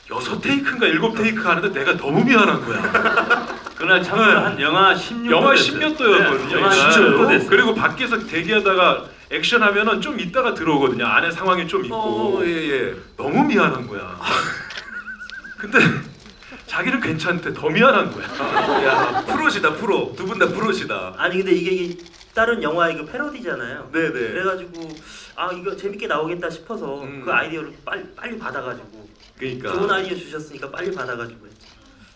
6테이크인가 7테이크 하는데 내가 너무 미안한 거야. 그날 참여를 한 영하 16도 영하 됐어요. 10몇도였거든요. 네, 영하 16도 됐어요. 그리고 밖에서 대기하다가 액션 하면은 좀 있다가 들어오거든요. 안에 상황이 좀 있고. 예. 너무 미안한 거야. 근데 자기는 괜찮대. 더 미안한 거야. 야, 프로시다 프로. 두 분 다 프로시다. 아니 근데 이게 다른 영화의 그 패러디잖아요. 네네. 그래가지고 아 이거 재밌게 나오겠다 싶어서 그 아이디어를 빨리 받아가지고 그러니까. 좋은 아이디어 주셨으니까 빨리 받아가지고 했죠.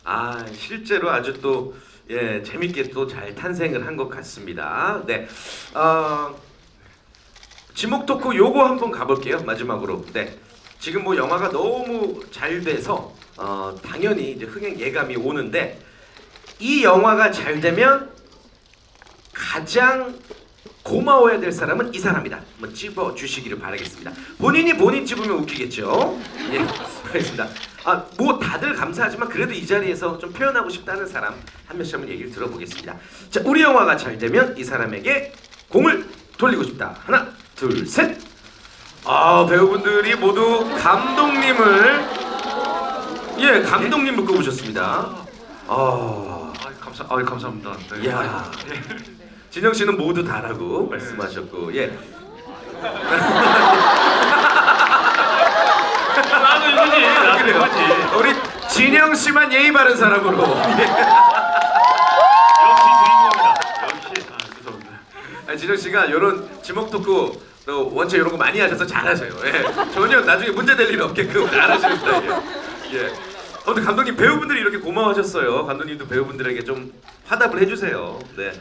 아 실제로 아주 또 예, 재밌게 또 잘 탄생을 한 것 같습니다. 네. 지목 토크 요거 한번 가볼게요. 마지막으로. 네. 지금 뭐 영화가 너무 잘 돼서 당연히 이제 흥행 예감이 오는데 이 영화가 잘 되면 가장 고마워야 될 사람은 이 사람이다. 한번 찝어 주시기를 바라겠습니다. 본인이 본인 찝으면 웃기겠죠. 예, 알겠습니다. 뭐 다들 감사하지만 그래도 이 자리에서 좀 표현하고 싶다는 사람 한 명씩 한번 얘기를 들어보겠습니다. 자, 우리 영화가 잘 되면 이 사람에게 공을 돌리고 싶다. 하나, 둘, 셋. 배우분들이 모두 감독님을 꼽으셨습니다. 감사합니다. 네. 야, 진영 씨는 모두 다라고 말씀하셨고, 예. 나도 이거지. 나도 그래요. 이거지. 우리 진영 씨만 예의 바른 사람으로. 역시 주인공이다. 역시. 죄송합니다. 진영 씨가 이런 지목 토크 또 원체 이런 거 많이 하셔서 잘하셔요. 예. 전혀 나중에 문제될 일 없게끔 잘하시는 스타일이에요. 예. 근데 감독님 배우분들이 이렇게 고마워하셨어요. 감독님도 배우분들에게 좀 화답을 해주세요. 네.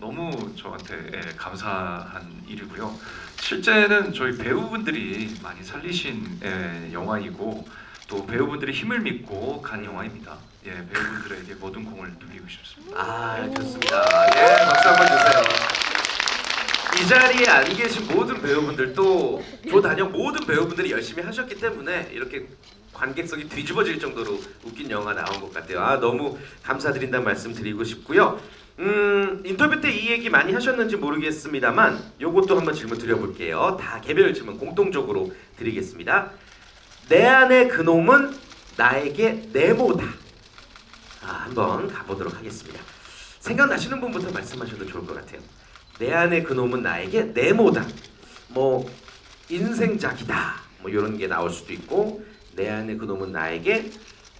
너무 저한테 감사한 일이고요. 실제는 저희 배우분들이 많이 살리신 영화이고 또 배우분들이 힘을 믿고 간 영화입니다. 예, 배우분들에게 모든 공을 돌리고 싶습니다. 좋습니다. 예, 박수 한번 주세요. 이 자리에 안 계신 모든 배우분들 또 조단역 모든 배우분들이 열심히 하셨기 때문에 이렇게 관객석이 뒤집어질 정도로 웃긴 영화 나온 것 같아요. 너무 감사드린다는 말씀 드리고 싶고요. 인터뷰 때 이 얘기 많이 하셨는지 모르겠습니다만 요것도 한번 질문 드려볼게요. 다 개별 질문 공통적으로 드리겠습니다. 내 안의 그놈은 나에게 네모다. 한번 가보도록 하겠습니다. 생각나시는 분부터 말씀하셔도 좋을 것 같아요. 내 안의 그놈은 나에게 네모다. 뭐 인생작이다. 뭐 이런 게 나올 수도 있고 내 안의 그놈은 나에게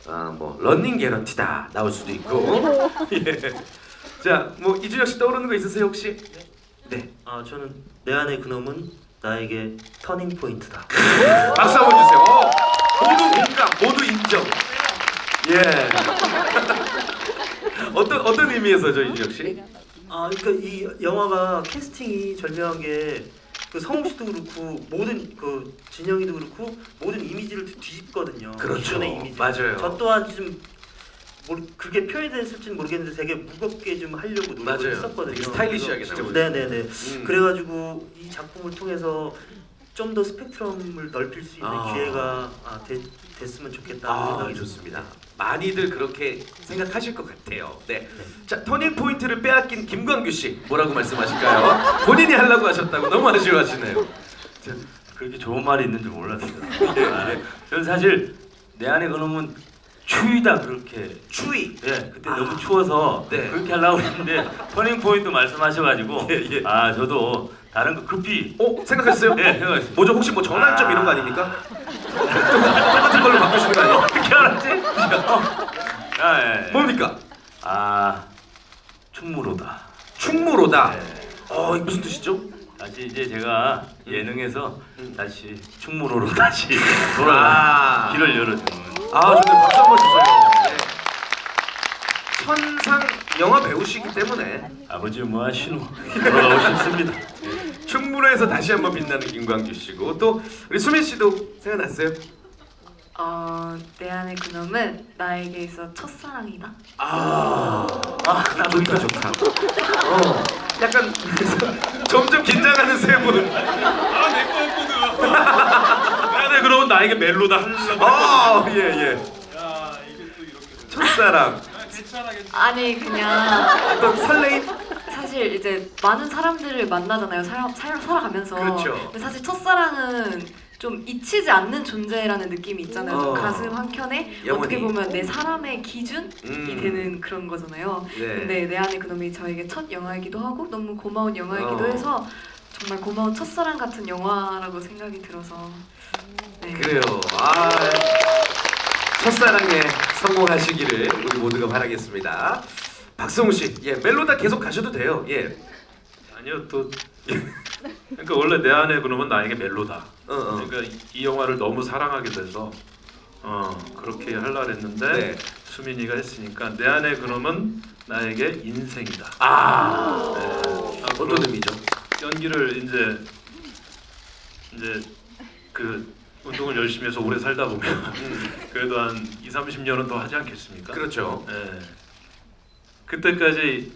뭐 런닝 개런티다 나올 수도 있고. 예. 자, 뭐 이준혁 씨 떠오르는 거 있으세요 혹시? 네. 저는 내 안의 그놈은 나에게 터닝 포인트다. 박수 한번 주세요. 모두 공감, 모두 인정. 예. 어떤 의미에서죠 이준혁 씨? 그러니까 이 영화가 캐스팅이 절묘한 게 그 성우 씨도 그렇고 모든 그 진영이도 그렇고 모든 이미지를 뒤집거든요. 그렇죠. 기존의 이미지. 맞아요. 저 또한 좀 그렇게 표현됐을지는 모르겠는데 되게 무겁게 좀 하려고 노력을 맞아요. 했었거든요. 되게 스타일리시하게 그래서 나오죠. 네네네. 그래가지고 이 작품을 통해서 좀 더 스펙트럼을 넓힐 수 있는 기회가 됐으면 좋겠다는 생각이 좋습니다. 많이들 그렇게 생각하실 것 같아요. 네. 자, 터닝 포인트를 빼앗긴 김광규 씨 뭐라고 말씀하실까요? 본인이 하려고 하셨다고 너무 아쉬워하시네요. 그렇게 좋은 말이 있는 줄 몰랐어요. 저는 사실 내 안에 그놈은 추위다 그렇게 추위. 네, 그때 너무 추워서 네. 그렇게 하려고 했는데 터닝 포인트 말씀하셔가지고 예. 저도 다른 거 급히 생각했어요? 네, 생각했어요. 뭐죠? 혹시 뭐 전환점 이런 거 아닙니까? 똑같은 걸로 바꾸시는 거 아니에요? 어떻게 알았지? 뭡니까? 충무로다. 충무로다. 네. 이게 무슨 뜻이죠? 다시 이제 제가 예능에서 다시 충무로로 다시 돌아가 길을 열어주는. 저는 박수 한번 주세요. 네. 천상 영화 배우시기 때문에 아버지 뭐 하시노? 돌아가고 싶습니다. 충무로에서 다시 한번 빛나는 김광규 씨고 또 우리 수민 씨도 생각났어요? 내 안의 그놈은 나에게 있어 첫사랑이다. 좋다. 약간 점점 긴장하는 세 분. 내 거였거든. 네, 그러면 나에게 멜로다 하려고. 예. 첫사랑. 아니 그냥 어떤 설레임? 사실 이제 많은 사람들을 만나잖아요. 살아가면서. 그렇죠. 근데 사실 첫사랑은 좀 잊히지 않는 존재라는 느낌이 있잖아요. 좀 어. 가슴 한켠에 영원히. 어떻게 보면 내 사람의 기준이 되는 그런 거잖아요. 근데 내 안에 그놈이 저에게 첫 영화이기도 하고 너무 고마운 영화이기도 해서 정말 고마운 첫사랑 같은 영화라고 생각이 들어서 네. 그래요. 아, 첫사랑에 성공하시기를 우리 모두가 바라겠습니다. 박성우 씨, 예, 멜로다 계속 가셔도 돼요. 예. 아니요 또 그러니까 원래 내 안에 그놈은 나에게 멜로다. 그러니까 이 영화를 너무 사랑하게 돼서 그렇게 하려 했는데 네. 수민이가 했으니까 내 안에 그놈은 나에게 인생이다. 네. 어떤 의미죠? 연기를 이제 그 운동을 열심히 해서 오래 살다 보면 그래도 한 20-30년은 더 하지 않겠습니까? 그렇죠. 네. 그때까지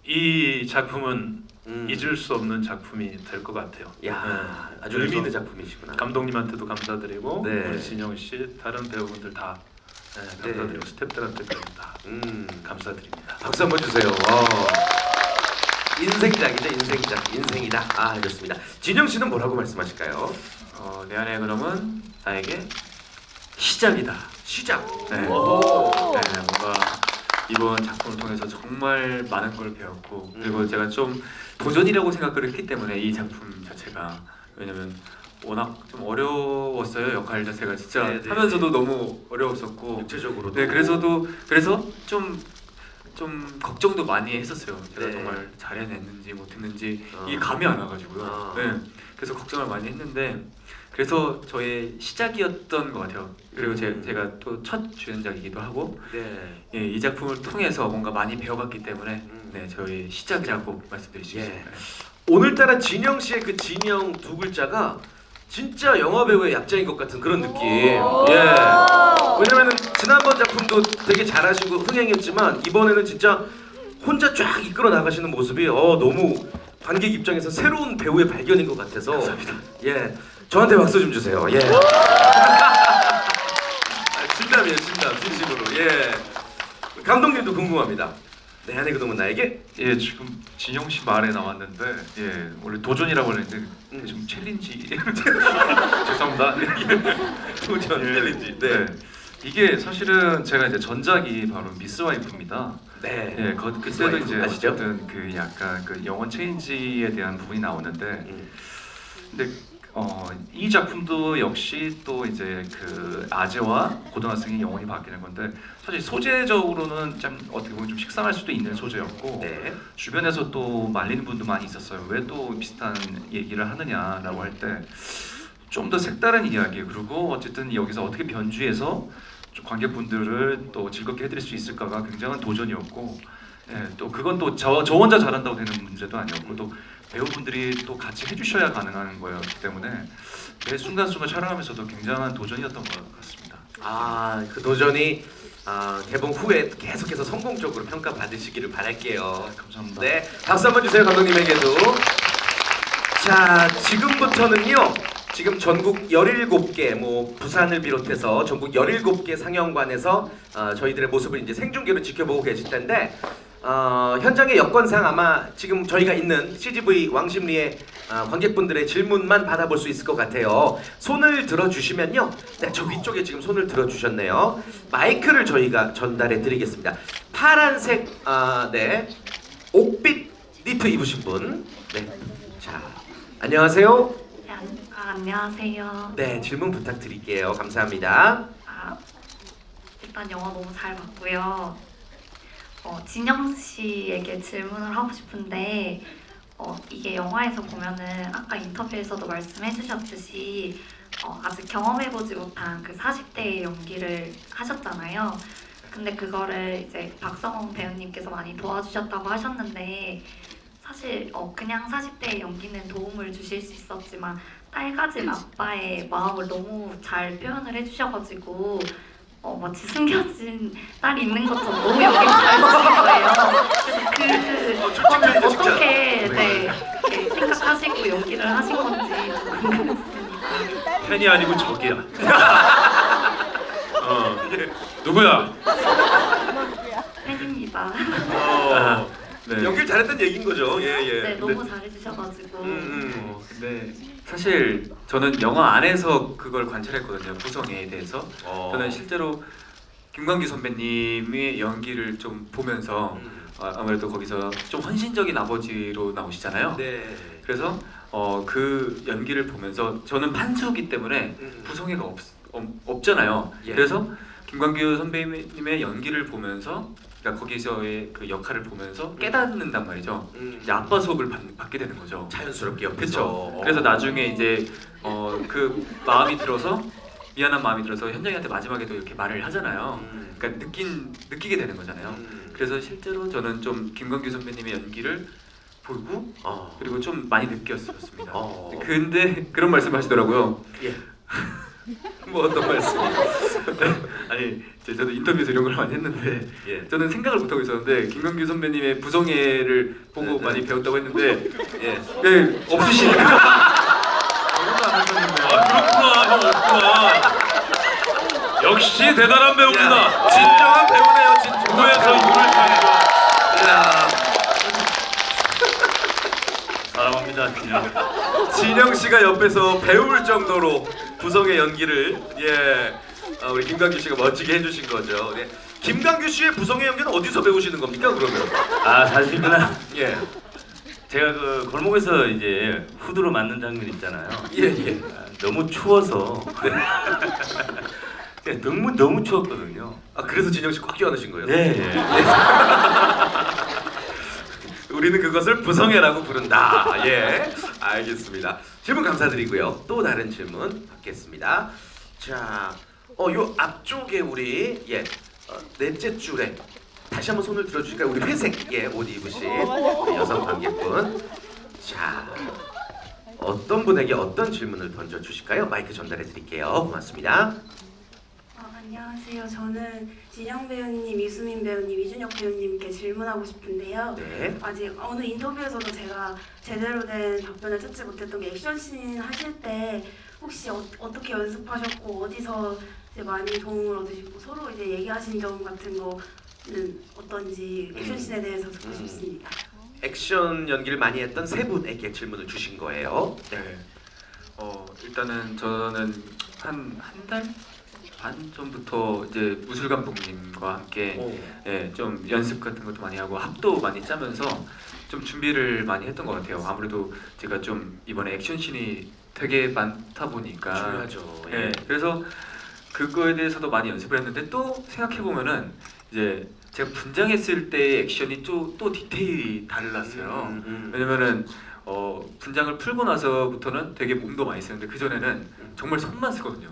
이 작품은 잊을 수 없는 작품이 될 것 같아요. 야, 네. 아주 의미 있는 작품이시구나. 감독님한테도 감사드리고 네. 우리 진영 씨, 다른 배우분들 다 감사드리고 스태프들한테도 다 감사드립니다. 박수 한번 주세요. 인생작이죠, 인생작. 인생이다. 아, 좋습니다. 진영 씨는 뭐라고 말씀하실까요? 내 안의 그놈은 나에게 시작이다. 시작. 네. 오. 네, 뭔가 이번 작품을 통해서 정말 많은 걸 배웠고 그리고 제가 좀 도전이라고 생각을 했기 때문에 이 작품 자체가 왜냐면 워낙 좀 어려웠어요. 역할 자체가 진짜 네네. 하면서도 너무 어려웠었고 육체적으로도. 네 그래서 좀 걱정도 많이 했었어요. 제가 네. 정말 잘해냈는지 못했는지 어. 이게 감이 안 와가지고요. 아. 네, 그래서 걱정을 많이 했는데 그래서 저의 시작이었던 것 같아요. 그리고 제가 또 첫 주연작이기도 하고 네. 예, 이 작품을 통해서 뭔가 많이 배워갔기 때문에 네, 저의 시작이라고 말씀드릴 수 예. 있습니다. 오늘따라 진영 씨의 그 진영 두 글자가 진짜 영화 배우의 약자인 것 같은 그런 느낌. 예. 왜냐면은 지난번 작품도 되게 잘하시고 흥행했지만 이번에는 진짜 혼자 쫙 이끌어 나가시는 모습이 너무 관객 입장에서 새로운 배우의 발견인 것 같아서. 감사합니다. 예. 저한테 박수 좀 주세요. 예. 진담이에요, 진담, 진심으로. 예. 감독님도 궁금합니다. 내 안에 그놈은 나에게. 예, 지금 진영 씨 말에 나왔는데 예, 원래 도전이라고 했는데 지금 챌린지 죄송합니다. 도전 예, 챌린지. 네. 이게 사실은 제가 이제 전작이 바로 미스 와이프입니다. 네. 예, 그때도 이제 아시죠? 어쨌든 그 약간 그 영혼 체인지에 대한 부분이 나오는데 근데 이 작품도 역시 또 이제 그 아재와 고등학생의 영혼이 바뀌는 건데 사실 소재적으로는 참 어떻게 보면 좀 식상할 수도 있는 소재였고 네. 주변에서 또 말리는 분도 많이 있었어요. 왜 또 비슷한 얘기를 하느냐라고 할 때 좀 더 색다른 이야기 그리고 어쨌든 여기서 어떻게 변주해서 좀 관객분들을 또 즐겁게 해드릴 수 있을까가 굉장한 도전이었고 예, 또 그건 또 저 혼자 잘한다고 되는 문제도 아니었고 또 배우분들이 또 같이 해주셔야 가능한 거였기 때문에 매 순간순간 촬영하면서도 굉장한 도전이었던 것 같습니다. 아, 그 도전이 개봉 후에 계속해서 성공적으로 평가받으시기를 바랄게요. 감사합니다. 네, 박수 한번 주세요, 감독님에게도. 자, 지금부터는요. 지금 전국 17개, 뭐 부산을 비롯해서 전국 17개 상영관에서 저희들의 모습을 이제 생중계로 지켜보고 계실 텐데 현장의 여건상 아마 지금 저희가 있는 CGV 왕십리의 관객분들의 질문만 받아볼 수 있을 것 같아요. 손을 들어주시면요. 네, 저 위쪽에 지금 손을 들어주셨네요. 마이크를 저희가 전달해 드리겠습니다. 파란색, 네, 옥빛 니트 입으신 분. 네, 자, 안녕하세요. 안녕하세요. 네, 질문 부탁드릴게요. 감사합니다. 일단 영화 너무 잘 봤고요. 진영 씨에게 질문을 하고 싶은데 이게 영화에서 보면은 아까 인터뷰에서도 말씀해주셨듯이 아직 경험해보지 못한 그 40대의 연기를 하셨잖아요. 근데 그거를 이제 박성원 배우님께서 많이 도와주셨다고 하셨는데 사실 그냥 40대의 연기는 도움을 주실 수 있었지만 딸 가진 아빠의 마음을 너무 잘 표현을 해주셔가지고 마치 숨겨진 딸이 있는 것처럼 너무 연기를 잘하신 거예요. 그래서 어떻게 이렇게 생각하시고 연기를 하신 건지 좀 궁금했습니다. 팬이 아니고 적이야. 누구야? 팬입니다. 네. 연기를 잘했다는 얘기인 거죠. 예, 예. 네, 너무 잘해주셔가지고. 근데 사실 저는 영화 안에서 그걸 관찰했거든요. 구성에 대해서. 저는 실제로 김광규 선배님의 연기를 좀 보면서 아무래도 거기서 좀 헌신적인 아버지로 나오시잖아요. 네. 그래서 그 연기를 보면서 저는 판수기 때문에 구성애가 없잖아요. 예. 그래서 김광규 선배님의 연기를 보면서 그러니까 거기서의 그 역할을 보면서 깨닫는단 말이죠. 이제 아빠 수업을 받게 되는 거죠. 자연스럽게 옆에서. 그렇죠. 그래서 나중에 이제 그 마음이 들어서 미안한 마음이 들어서 현정이한테 마지막에도 이렇게 말을 하잖아요. 그러니까 느끼게 되는 거잖아요. 그래서 실제로 저는 좀 김광규 선배님의 연기를 보고 그리고 좀 많이 느꼈었습니다. 근데 그런 말씀하시더라고요. 예. 뭐 어떤 말씀? 아니 저도 인터뷰에서 이런 걸 많이 했는데 예. 저는 생각을 못 하고 있었는데 김광규 선배님의 부성애를 보고 네. 많이 배웠다고 했는데 예. 네, 없으시니까 그런 거안 하셨는데 그렇구나, 형 없구나. 역시 대단한 배우구나. 진정한 배우네요, 진짜. 누에서 이불을 타는 야, 사랑합니다, 진영. 진영 씨가 옆에서 배울 정도로 구성의 연기를 우리 김광규 씨가 멋지게 해주신 거죠. 네. 김광규 씨의 부성의 연기는 어디서 배우시는 겁니까, 그러면? 아 사실 그날 예, 제가 그 골목에서 이제 후드로 맞는 장면 있잖아요. 예. 아, 너무 추워서 네, 너무 추웠거든요. 아 그래서 진영 씨 꽉 껴안으신 거예요? 네. 우리는 그것을 부성애라고 부른다. 예, 알겠습니다. 질문 감사드리고요. 또 다른 질문 받겠습니다. 자, 요 앞쪽에 우리 넷째 줄에 다시 한번 손을 들어주실까요? 우리 회색 옷 입으신 우리 여성 관객분. 자, 어떤 분에게 어떤 질문을 던져주실까요? 마이크 전달해 드릴게요. 고맙습니다. 안녕하세요. 저는 진영 배우님, 이수민 배우님, 이준혁 배우님께 질문하고 싶은데요. 네. 아직 어느 인터뷰에서도 제가 제대로 된 답변을 듣지 못했던 게 액션씬 하실 때 혹시 어떻게 연습하셨고 어디서 이제 많이 도움을 얻으시고 서로 이제 얘기하신 점 같은 거는 어떤지 액션씬에 대해서 듣고 싶습니다. 액션 연기를 많이 했던 세 분에게 질문을 주신 거예요. 네. 일단은 저는 한 달 반 전부터 이제 무술 감독님과 함께 좀 연습 같은 것도 많이 하고 합도 많이 짜면서 좀 준비를 많이 했던 것 같아요. 아무래도 제가 좀 이번에 액션씬이 되게 많다 보니까 중요하죠. 그래서 그거에 대해서도 많이 연습을 했는데 또 생각해 보면은 이제 제가 분장했을 때의 액션이 또 디테일이 달랐어요. 왜냐면은 분장을 풀고 나서부터는 되게 몸도 많이 쓰는데 그 전에는 정말 손만 쓰거든요.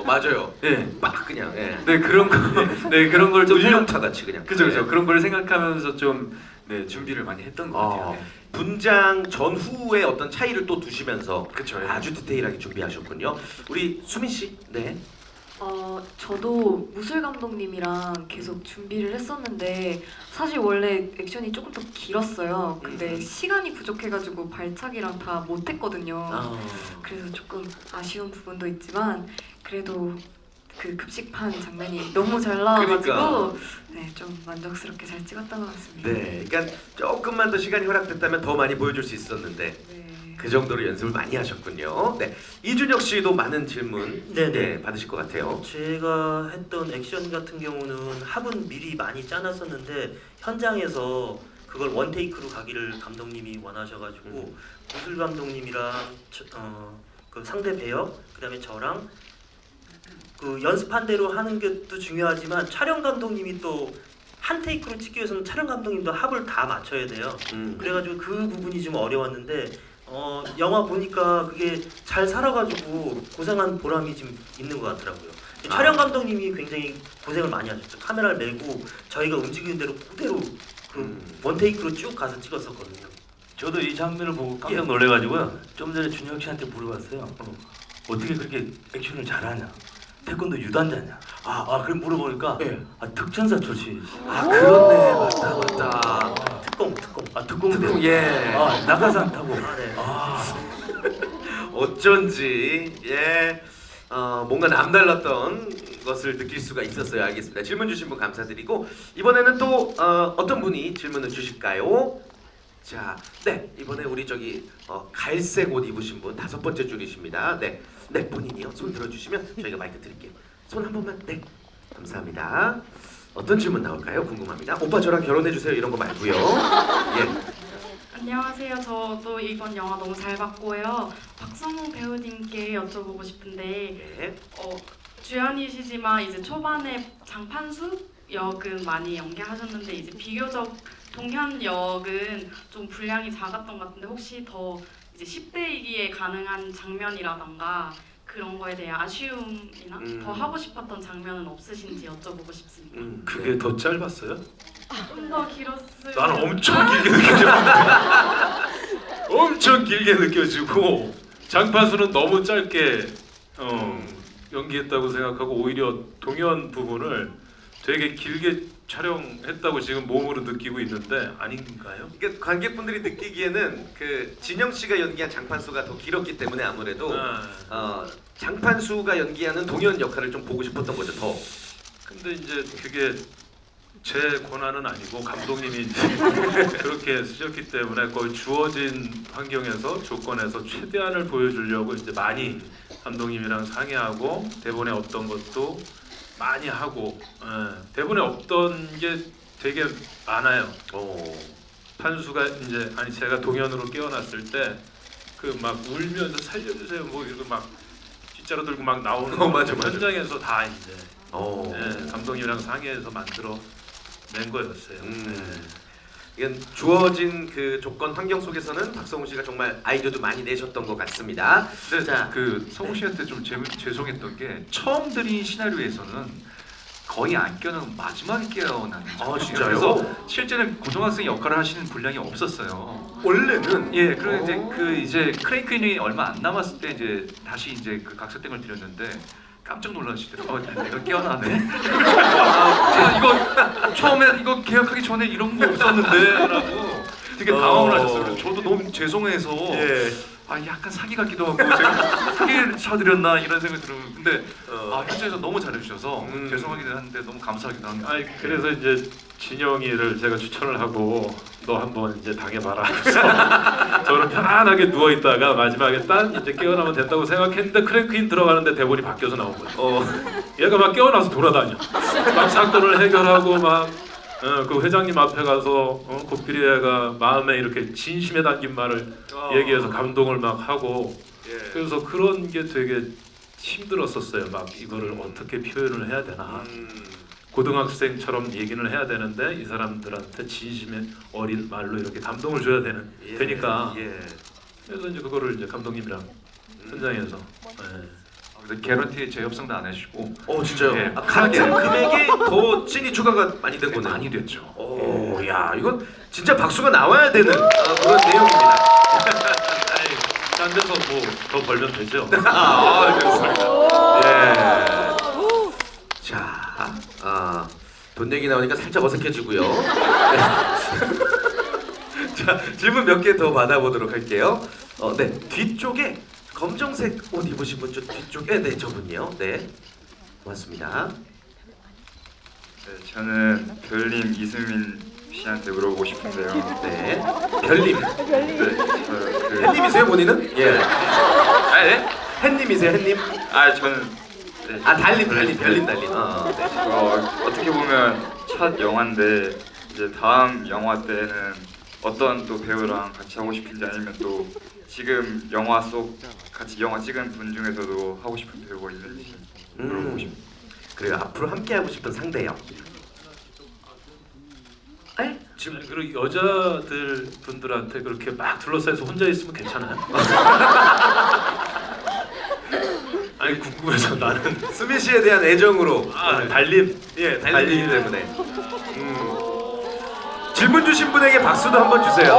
맞아요. 네, 막 그냥. 네 그런 거, 네 그런 걸 좀 울림타 같이 그냥. 그죠. 그런 걸 생각하면서 좀 준비를 많이 했던 것 같아요. 네. 분장 전후의 어떤 차이를 또 두시면서 그쵸, 예. 아주 디테일하게 준비하셨군요. 우리 수민 씨, 네. 저도 무술 감독님이랑 계속 준비를 했었는데 사실 원래 액션이 조금 더 길었어요. 근데 시간이 부족해가지고 발차기랑 다 못했거든요. 그래서 조금 아쉬운 부분도 있지만 그래도 그 급식판 장면이 너무 잘 나와가지고 그러니까. 네, 좀 만족스럽게 잘 찍었던 것 같습니다. 네, 그러니까 조금만 더 시간이 허락됐다면 더 많이 보여줄 수 있었는데 네. 그 정도로 연습을 많이 하셨군요. 네, 이준혁 씨도 많은 질문 받으실 것 같아요. 제가 했던 액션 같은 경우는 합은 미리 많이 짜놨었는데 현장에서 그걸 원테이크로 가기를 감독님이 원하셔가지고 무술 감독님이랑 그 상대 배역 그다음에 저랑 그 연습한 대로 하는 것도 중요하지만 촬영 감독님이 또 한 테이크로 찍기 위해서는 촬영 감독님도 합을 다 맞춰야 돼요. 그래가지고 그 부분이 좀 어려웠는데 영화 보니까 그게 잘 살아가지고 고생한 보람이 좀 있는 것 같더라고요. 촬영 감독님이 굉장히 고생을 많이 하셨죠. 카메라를 메고 저희가 움직이는 대로 그대로 그 원테이크로 쭉 가서 찍었었거든요. 저도 이 장면을 보고 깜짝 놀래가지고요. 좀 전에 준혁 씨한테 물어봤어요. 어떻게 그렇게 액션을 잘하냐? 태권도 유단자냐? 그럼 물어보니까 특전사 출신. 그렇네, 맞다. 특공 예. 낙하산 타고. 네. 어쩐지 뭔가 남달랐던 것을 느낄 수가 있었어요. 알겠습니다. 질문 주신 분 감사드리고 이번에는 또 어떤 분이 질문을 주실까요? 자, 네 이번에 우리 저기 갈색 옷 입으신 분 5번째 줄이십니다. 네, 네 본인이요. 손 들어주시면 저희가 마이크 드릴게요. 손 한 번만. 네, 감사합니다. 어떤 질문 나올까요? 궁금합니다. 오빠 저랑 결혼해 주세요 이런 거 말고요. 예. 안녕하세요. 저도 이번 영화 너무 잘 봤고요. 박성웅 배우님께 여쭤보고 싶은데 네. 주연이시지만 이제 초반에 장판수 역은 많이 연기하셨는데 이제 비교적 동현 역은 좀 분량이 작았던 것 같은데 혹시 더 이제 10대이기에 가능한 장면이라던가 그런 거에 대해 아쉬움이나 더 하고 싶었던 장면은 없으신지 여쭤보고 싶습니다. 그게 더 짧았어요? 좀 더 길었을 나는 엄청 길게 느껴졌는데 엄청 길게 느껴지고 장판수는 너무 짧게 연기했다고 생각하고 오히려 동현 부분을 되게 길게 촬영했다고 지금 몸으로 느끼고 있는데 아닌가요? 그러니까 관객분들이 느끼기에는 그 진영 씨가 연기한 장판수가 더 길었기 때문에 아무래도 장판수가 연기하는 동현 역할을 좀 보고 싶었던 거죠. 더. 근데 이제 그게 제 권한은 아니고 감독님이 이제 그렇게 쓰셨기 때문에 거의 주어진 환경에서 조건에서 최대한을 보여주려고 이제 많이 감독님이랑 상의하고 대본에 없던 것도 많이 하고 대본에 없던 게 되게 많아요. 판수가 이제 제가 동현으로 깨어났을 때 그 막 울면서 살려주세요 뭐 이러고 막 뒷자로 들고 막 나오는 거 맞아. 현장에서 다 이제 감독님이랑 상의해서 만들어 낸 거였어요. 이건 주어진 그 조건 환경 속에서는 박성웅 씨가 정말 아이디어도 많이 내셨던 것 같습니다. 근데 자, 그 성우 씨한테 좀 죄송했던 게 처음 들인 시나리오에서는 거의 안 깨어나고 마지막에 깨어나는 진짜요? 그래서 실제는 고등학생 역할을 하시는 분량이 없었어요. 원래는 예, 그리고 이제 크레이크인이 얼마 안 남았을 때 이제 다시 이제 그 각설땡을 드렸는데 깜짝 놀라시더라고요. 내가 깨어나네. 제가 이거 처음에 이거 계약하기 전에 이런 거 없었는데라고 되게 당황을 하셨어요. 그래서 저도 너무 죄송해서 약간 사기 같기도 하고 제가 사기를 쳐드렸나 이런 생각이 들어요. 근데 현장에서 너무 잘해주셔서 죄송하기도 한데 너무 감사하기도 합니다. 그래서 이제 진영이를 제가 추천을 하고 너 한번 이제 당해봐라. 그래서 저는 편안하게 누워 있다가 마지막에 딱 이제 깨어나면 된다고 생각했는데 크랭크인 들어가는데 대본이 바뀌어서 나온 거죠. 얘가 막 깨어나서 돌아다녀. 막 사건을 해결하고 막 그 회장님 앞에 가서 고피리애가 마음에 이렇게 진심에 담긴 말을 얘기해서 감동을 막 하고 그래서 그런 게 되게 힘들었었어요. 막 이거를 어떻게 표현을 해야 되나. 고등학생처럼 얘기를 해야 되는데 이 사람들한테 진심의 어린 말로 이렇게 감동을 줘야 되니까 그래서 이제 그거를 이제 감독님이랑 현장에서 근데 개런티 재협상도 안 해주시고 진짜요? 예, 같은 금액에 더 찐이 추가가 많이 된 거네요. 많이 됐죠. 야 이건 진짜 박수가 나와야 되는 그런 내용입니다. 딴 데서 뭐 더 벌면 되죠. 좋습니다. 자, 돈 얘기 나오니까 살짝 어색해지고요. 자, 질문 몇 개 더 받아보도록 할게요. 네, 뒤쪽에 검정색 옷 입으신 분 뒤쪽에 네 저분이요. 네, 고맙습니다. 네, 저는 별님 이수민 씨한테 물어보고 싶은데요. 네, 별님. 네, 저 햇님이세요 본인은? 예. 네? 햇님이세요 햇님? 저는 네, 달님 별님. 네. 어떻게 보면 첫 영화인데 이제 다음 영화 때는 어떤 또 배우랑 같이 하고 싶은지 아니면 또 지금 영화 속 같이 영화 찍은 분 중에서도 하고 싶은 배우가 있는지 물어보고 싶습니다. 그래요. 앞으로 함께 하고 싶은 상대요. 지금 그리고 여자들 분들한테 그렇게 막 둘러싸여서 혼자 있으면 괜찮아요? 아니 궁금해서 나는 수민 씨에 대한 애정으로 달림 달리기 때문에 질문 주신 분에게 박수도 한번 주세요.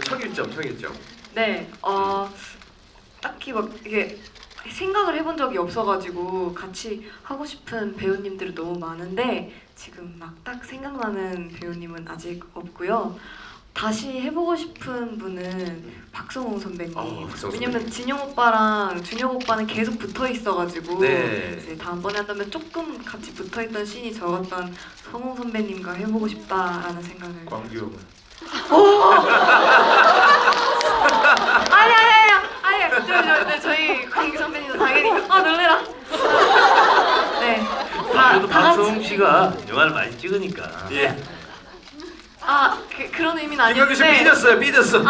청일점. 네, 딱히 막 이게 생각을 해본 적이 없어가지고 같이 하고 싶은 배우님들이 너무 많은데 지금 막 딱 생각나는 배우님은 아직 없고요. 다시 해보고 싶은 분은 박성웅 선배님. 박성웅 왜냐면 진영 오빠랑 준혁 오빠는 계속 붙어 있어가지고 네. 이제 다음번에 한다면 조금 같이 붙어 있던 씬이 적었던 성웅 선배님과 해보고 싶다라는 생각을. 광규형은 아니. 저희 광규 선배님도 당연히 놀래라. 네. 그래도 다 박성웅 같이. 씨가 영화를 많이 찍으니까. 예. 그런 의미는 이광규 씨 아니었는데. 삐졌어요.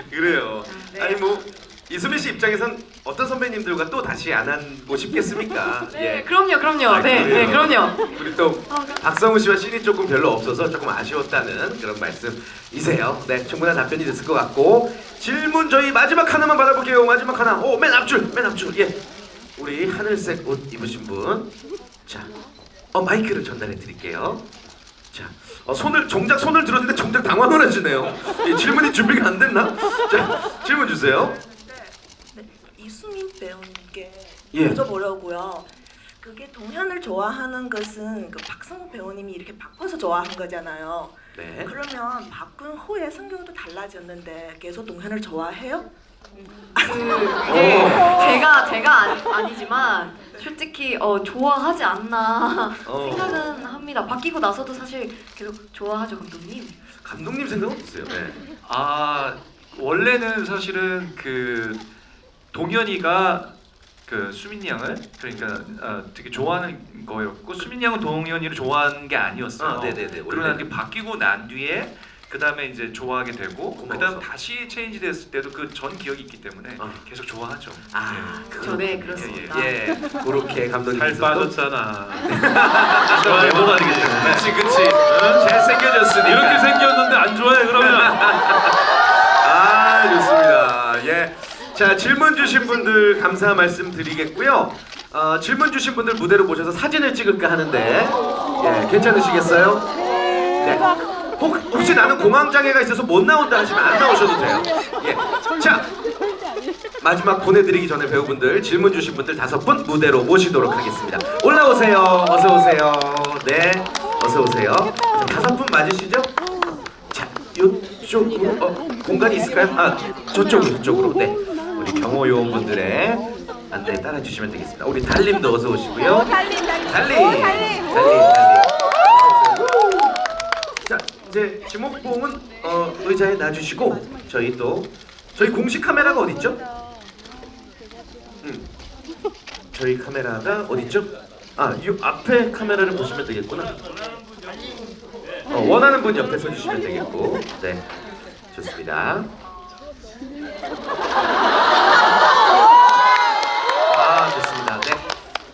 그래요. 네. 아니 뭐 이수빈 씨 입장에선 어떤 선배님들과 또 다시 안 하고 싶겠습니까? 네, 그럼요. 아, 네, 그래요? 그럼요. 우리 또 박성우 씨와 씬이 조금 별로 없어서 조금 아쉬웠다는 그런 말씀이세요. 네, 충분한 답변이 됐을 것 같고 질문 저희 마지막 하나만 받아볼게요. 마지막 하나. 맨 앞줄. 예. 우리 하늘색 옷 입으신 분. 자, 마이크를 전달해 드릴게요. 자, 정작 손을 들었는데 정작 당황을 하시네요. 예, 질문이 준비가 안 됐나? 자, 질문 주세요. 이수민 배우님께 예. 여쭤보려고요. 그게 동현을 좋아하는 것은 그 박성우 배우님이 이렇게 바꿔서 좋아한 거잖아요. 네. 그러면 바꾼 후에 성격도 달라졌는데 계속 동현을 좋아해요? 제가 아니지만 솔직히 좋아하지 않나 생각은 합니다. 바뀌고 나서도 사실 계속 좋아하죠, 감독님. 감독님 생각은 어떠세요? 네. 원래는 사실은 그 동현이가 그 수민 양을 그러니까 되게 좋아하는 거였고 수민 양은 동현이를 좋아하는 게 아니었어요. 네네네. 그러고 나서 바뀌고 난 뒤에 그 다음에 이제 좋아하게 되고 그 다음 다시 체인지 됐을 때도 그 전 기억이 있기 때문에 계속 좋아하죠. 네, 그렇습니다. 예, 그렇게 감독님 살 빠졌잖아. 외모가 되기 때문에. 그치. 잘생겨졌으니 이렇게 생겼는데 안 좋아해 그러면. 좋습니다. 예. 자, 질문 주신 분들 감사 말씀 드리겠고요. 질문 주신 분들 무대로 모셔서 사진을 찍을까 하는데 괜찮으시겠어요? 네. 혹시 나는 공황장애가 있어서 못 나온다 하시면 안 나오셔도 돼요. 예. 자, 마지막 보내드리기 전에 배우분들 질문 주신 분들 5분 무대로 모시도록 하겠습니다. 올라오세요. 어서 오세요. 네, 어서 오세요. 5분 맞으시죠? 자, 이쪽으로 공간이 있을까요? 저쪽으로. 네, 우리 경호 요원분들의 안내 따라 주시면 되겠습니다. 우리 달님도 어서 오시고요. 달님. 자, 이제 지목봉은 의자에 놔주시고 저희 공식 카메라가 어디 있죠? 저희 카메라가 어디 있죠? 이 앞에 카메라를 보시면 되겠구나. 원하는 분 옆에 서주시면 되겠고, 네, 좋습니다. 좋습니다. 네.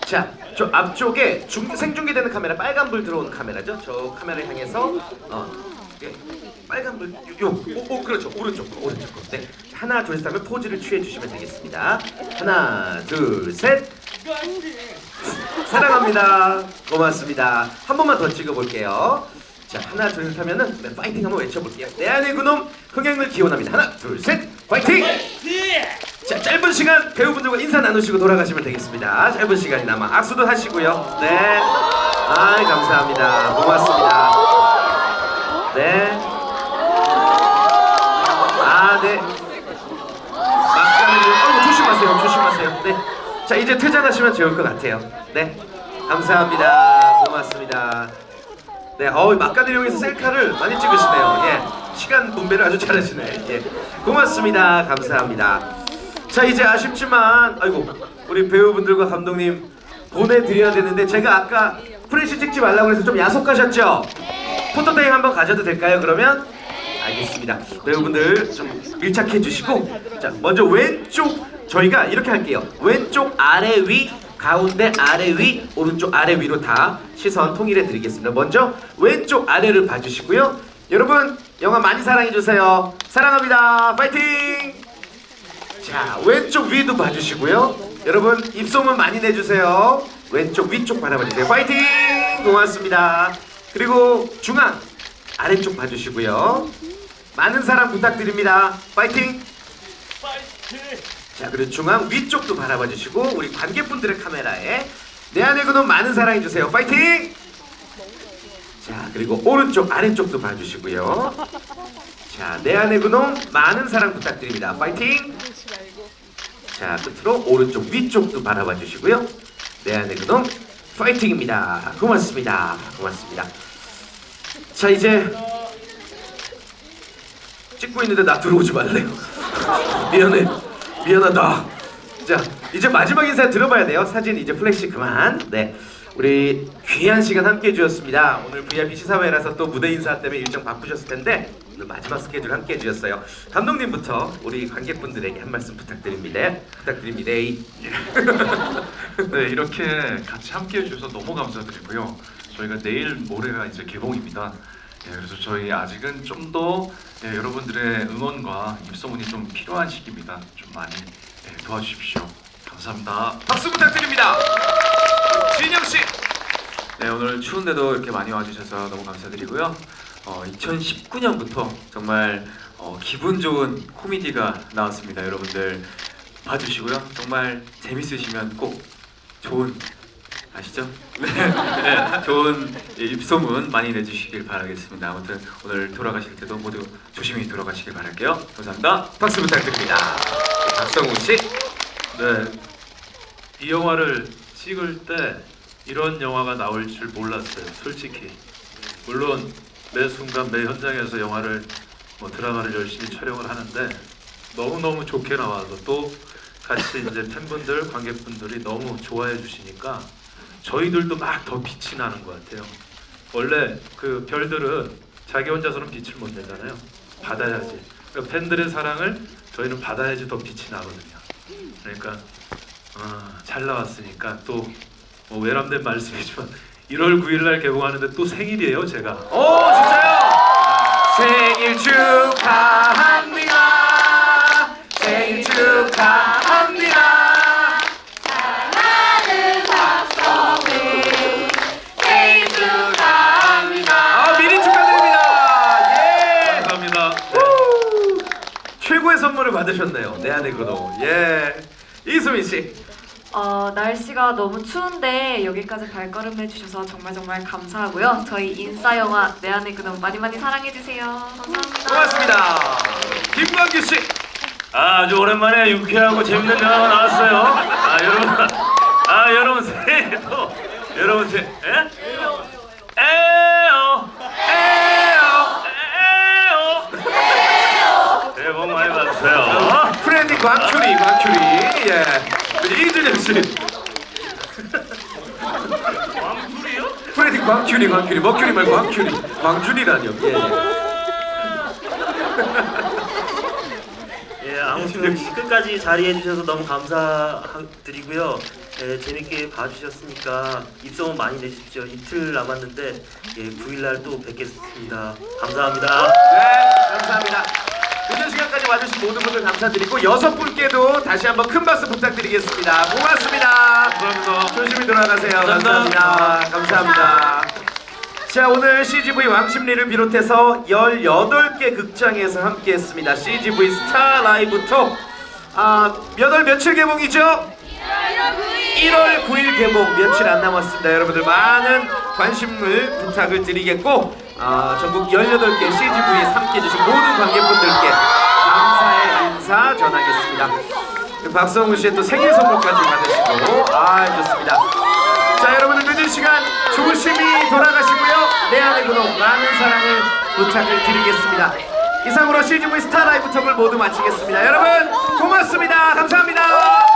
자, 저 앞쪽에 생중계되는 카메라, 빨간불 들어오는 카메라죠. 저 카메라를 향해서 빨간불 그렇죠. 오른쪽으로. 네. 하나, 둘, 셋 하면 포즈를 취해 주시면 되겠습니다. 하나, 둘, 셋. 사랑합니다. 고맙습니다. 한 번만 더 찍어볼게요. 자, 하나, 둘, 셋 하면은 파이팅 한번 외쳐볼게요. 내 안의 그놈 흥행을 기원합니다. 하나, 둘, 셋, 파이팅! 자, 짧은 시간 배우분들과 인사 나누시고 돌아가시면 되겠습니다. 짧은 시간이나마 악수도 하시고요. 네, 감사합니다. 고맙습니다. 네. 네. 막간을 조심하세요. 네. 자, 이제 퇴장하시면 좋을 것 같아요. 네. 감사합니다. 고맙습니다. 네, 막간을 이용해서 셀카를 많이 찍으시네요. 예. 시간 분배를 아주 잘하시네. 예. 고맙습니다. 감사합니다. 자, 이제 아쉽지만 우리 배우분들과 감독님 보내드려야 되는데 제가 아까 프레시 찍지 말라고 해서 좀 야속하셨죠? 포토타임 한번 가져도 될까요? 그러면? 알겠습니다. 배우분들 좀 밀착해 주시고, 자, 먼저 왼쪽 저희가 이렇게 할게요. 왼쪽 아래 위, 가운데 아래 위, 오른쪽 아래 위로 다 시선 통일해 드리겠습니다. 먼저 왼쪽 아래를 봐주시고요. 여러분 영화 많이 사랑해 주세요. 사랑합니다. 파이팅! 자, 왼쪽 위도 봐주시고요. 여러분 입소문 많이 내주세요. 왼쪽 위쪽 바라봐주세요. 파이팅! 고맙습니다. 그리고 중앙 아래쪽 봐주시고요. 많은 사랑 부탁드립니다. 파이팅! 자, 그리고 중앙 위쪽도 바라봐주시고 우리 관객분들의 카메라에 내 안의 그놈 많은 사랑해주세요. 파이팅! 자, 그리고 오른쪽 아래쪽도 봐주시고요. 자, 내 안의 그놈 많은 사랑 부탁드립니다. 파이팅! 자, 끝으로 오른쪽 위쪽도 바라봐 주시고요. 내 안의 그놈 파이팅입니다. 고맙습니다. 고맙습니다. 자, 이제 찍고 있는데 나 들어오지 말래요. 미안해. 미안하다. 자, 이제 마지막 인사 들어봐야 돼요. 사진 이제 플래시 그만. 네, 우리 귀한 시간 함께 해주셨습니다. 오늘 VIP 시사회라서 또 무대 인사 때문에 일정 바쁘셨을 텐데 오늘 마지막 스케줄 함께 해주셨어요. 감독님부터 우리 관객분들에게 한 말씀 부탁드립니다. 부탁드립니다. 네, 이렇게 같이 함께 해주셔서 너무 감사드리고요. 저희가 내일 모레가 이제 개봉입니다. 예, 그래서 저희 아직은 좀 더 여러분들의 응원과 입소문이 좀 필요한 시기입니다. 좀 많이 도와주십시오. 감사합니다. 박수 부탁드립니다. 진영 씨. 네, 오늘 추운데도 이렇게 많이 와주셔서 너무 감사드리고요. 2019년부터 정말 기분 좋은 코미디가 나왔습니다. 여러분들 봐주시고요. 정말 재밌으시면 꼭 좋은 아시죠? 네, 좋은 입소문 많이 내주시길 바라겠습니다. 아무튼 오늘 돌아가실 때도 모두 조심히 돌아가시길 바랄게요. 감사합니다. 박수 부탁드립니다. 박성우 씨. 네, 이 영화를 찍을 때 이런 영화가 나올 줄 몰랐어요. 솔직히. 물론 매 순간 매 현장에서 영화를 드라마를 열심히 촬영을 하는데 너무너무 좋게 나와서 또 같이 이제 팬분들, 관객분들이 너무 좋아해 주시니까 저희들도 막 더 빛이 나는 것 같아요. 원래 그 별들은 자기 혼자서는 빛을 못 내잖아요. 받아야지. 그러니까 팬들의 사랑을 저희는 받아야지 더 빛이 나거든요. 그러니까 잘 나왔으니까 또 외람된 말씀이지만 1월 9일 날 개봉하는데 또 생일이에요, 제가. 오, 진짜요? 생일 축하합니다. 생일 축하합니다. 사랑하는 박성우 생일 축하합니다. 미리 축하드립니다. 예. 감사합니다. 최고의 선물을 받으셨네요. 내 안의 그놈. 예. 이수민 씨. 날씨가 너무 추운데 여기까지 발걸음 해주셔서 정말 감사하고요. 저희 인싸 영화 내 안의 그놈 많이 사랑해주세요. 감사합니다. 고맙습니다. 김광규 씨. 아주 오랜만에 유쾌하고 재밌는 영화가 나왔어요. 여러분 새해도 여러분 새해 에요 새해 복 많이 받으세요. 프레디 광큐리. 예. 이준영 씨. 광줄이요? 프레디 광큐리. 머큐리 말고 광큐리. 광준이라뇨. 예, 아무튼 끝까지 자리해 주셔서 너무 감사드리고요. 예, 재밌게 봐주셨으니까 입소문 많이 내주십시오. 이틀 남았는데 9일날 또 뵙겠습니다. 감사합니다. 네, 감사합니다. 늦은 시간까지 와주신 모든 분들 감사드리고 6분께도 다시 한번 큰 박수 부탁드리겠습니다. 고맙습니다. 감사합니다. 조심히 돌아가세요. 감사합니다. 자, 오늘 CGV 왕십리를 비롯해서 18개 극장에서 함께했습니다. CGV 스타 라이브 톡. 몇 월 며칠 개봉이죠? 1월 9일 개봉. 며칠 안 남았습니다. 여러분들 많은 관심을 부탁을 드리겠고 전국 18개 CGV에 함께해주신 모든 관객분들께 감사의 인사 전하겠습니다. 박성우 씨의 또 생일 선물까지 받으시고 좋습니다. 자, 여러분들 늦은 시간 조심히 돌아가시고요. 내 안의 그놈 많은 사랑을 부탁을 드리겠습니다. 이상으로 CGV 스타 라이브 톡을 모두 마치겠습니다. 여러분 고맙습니다. 감사합니다.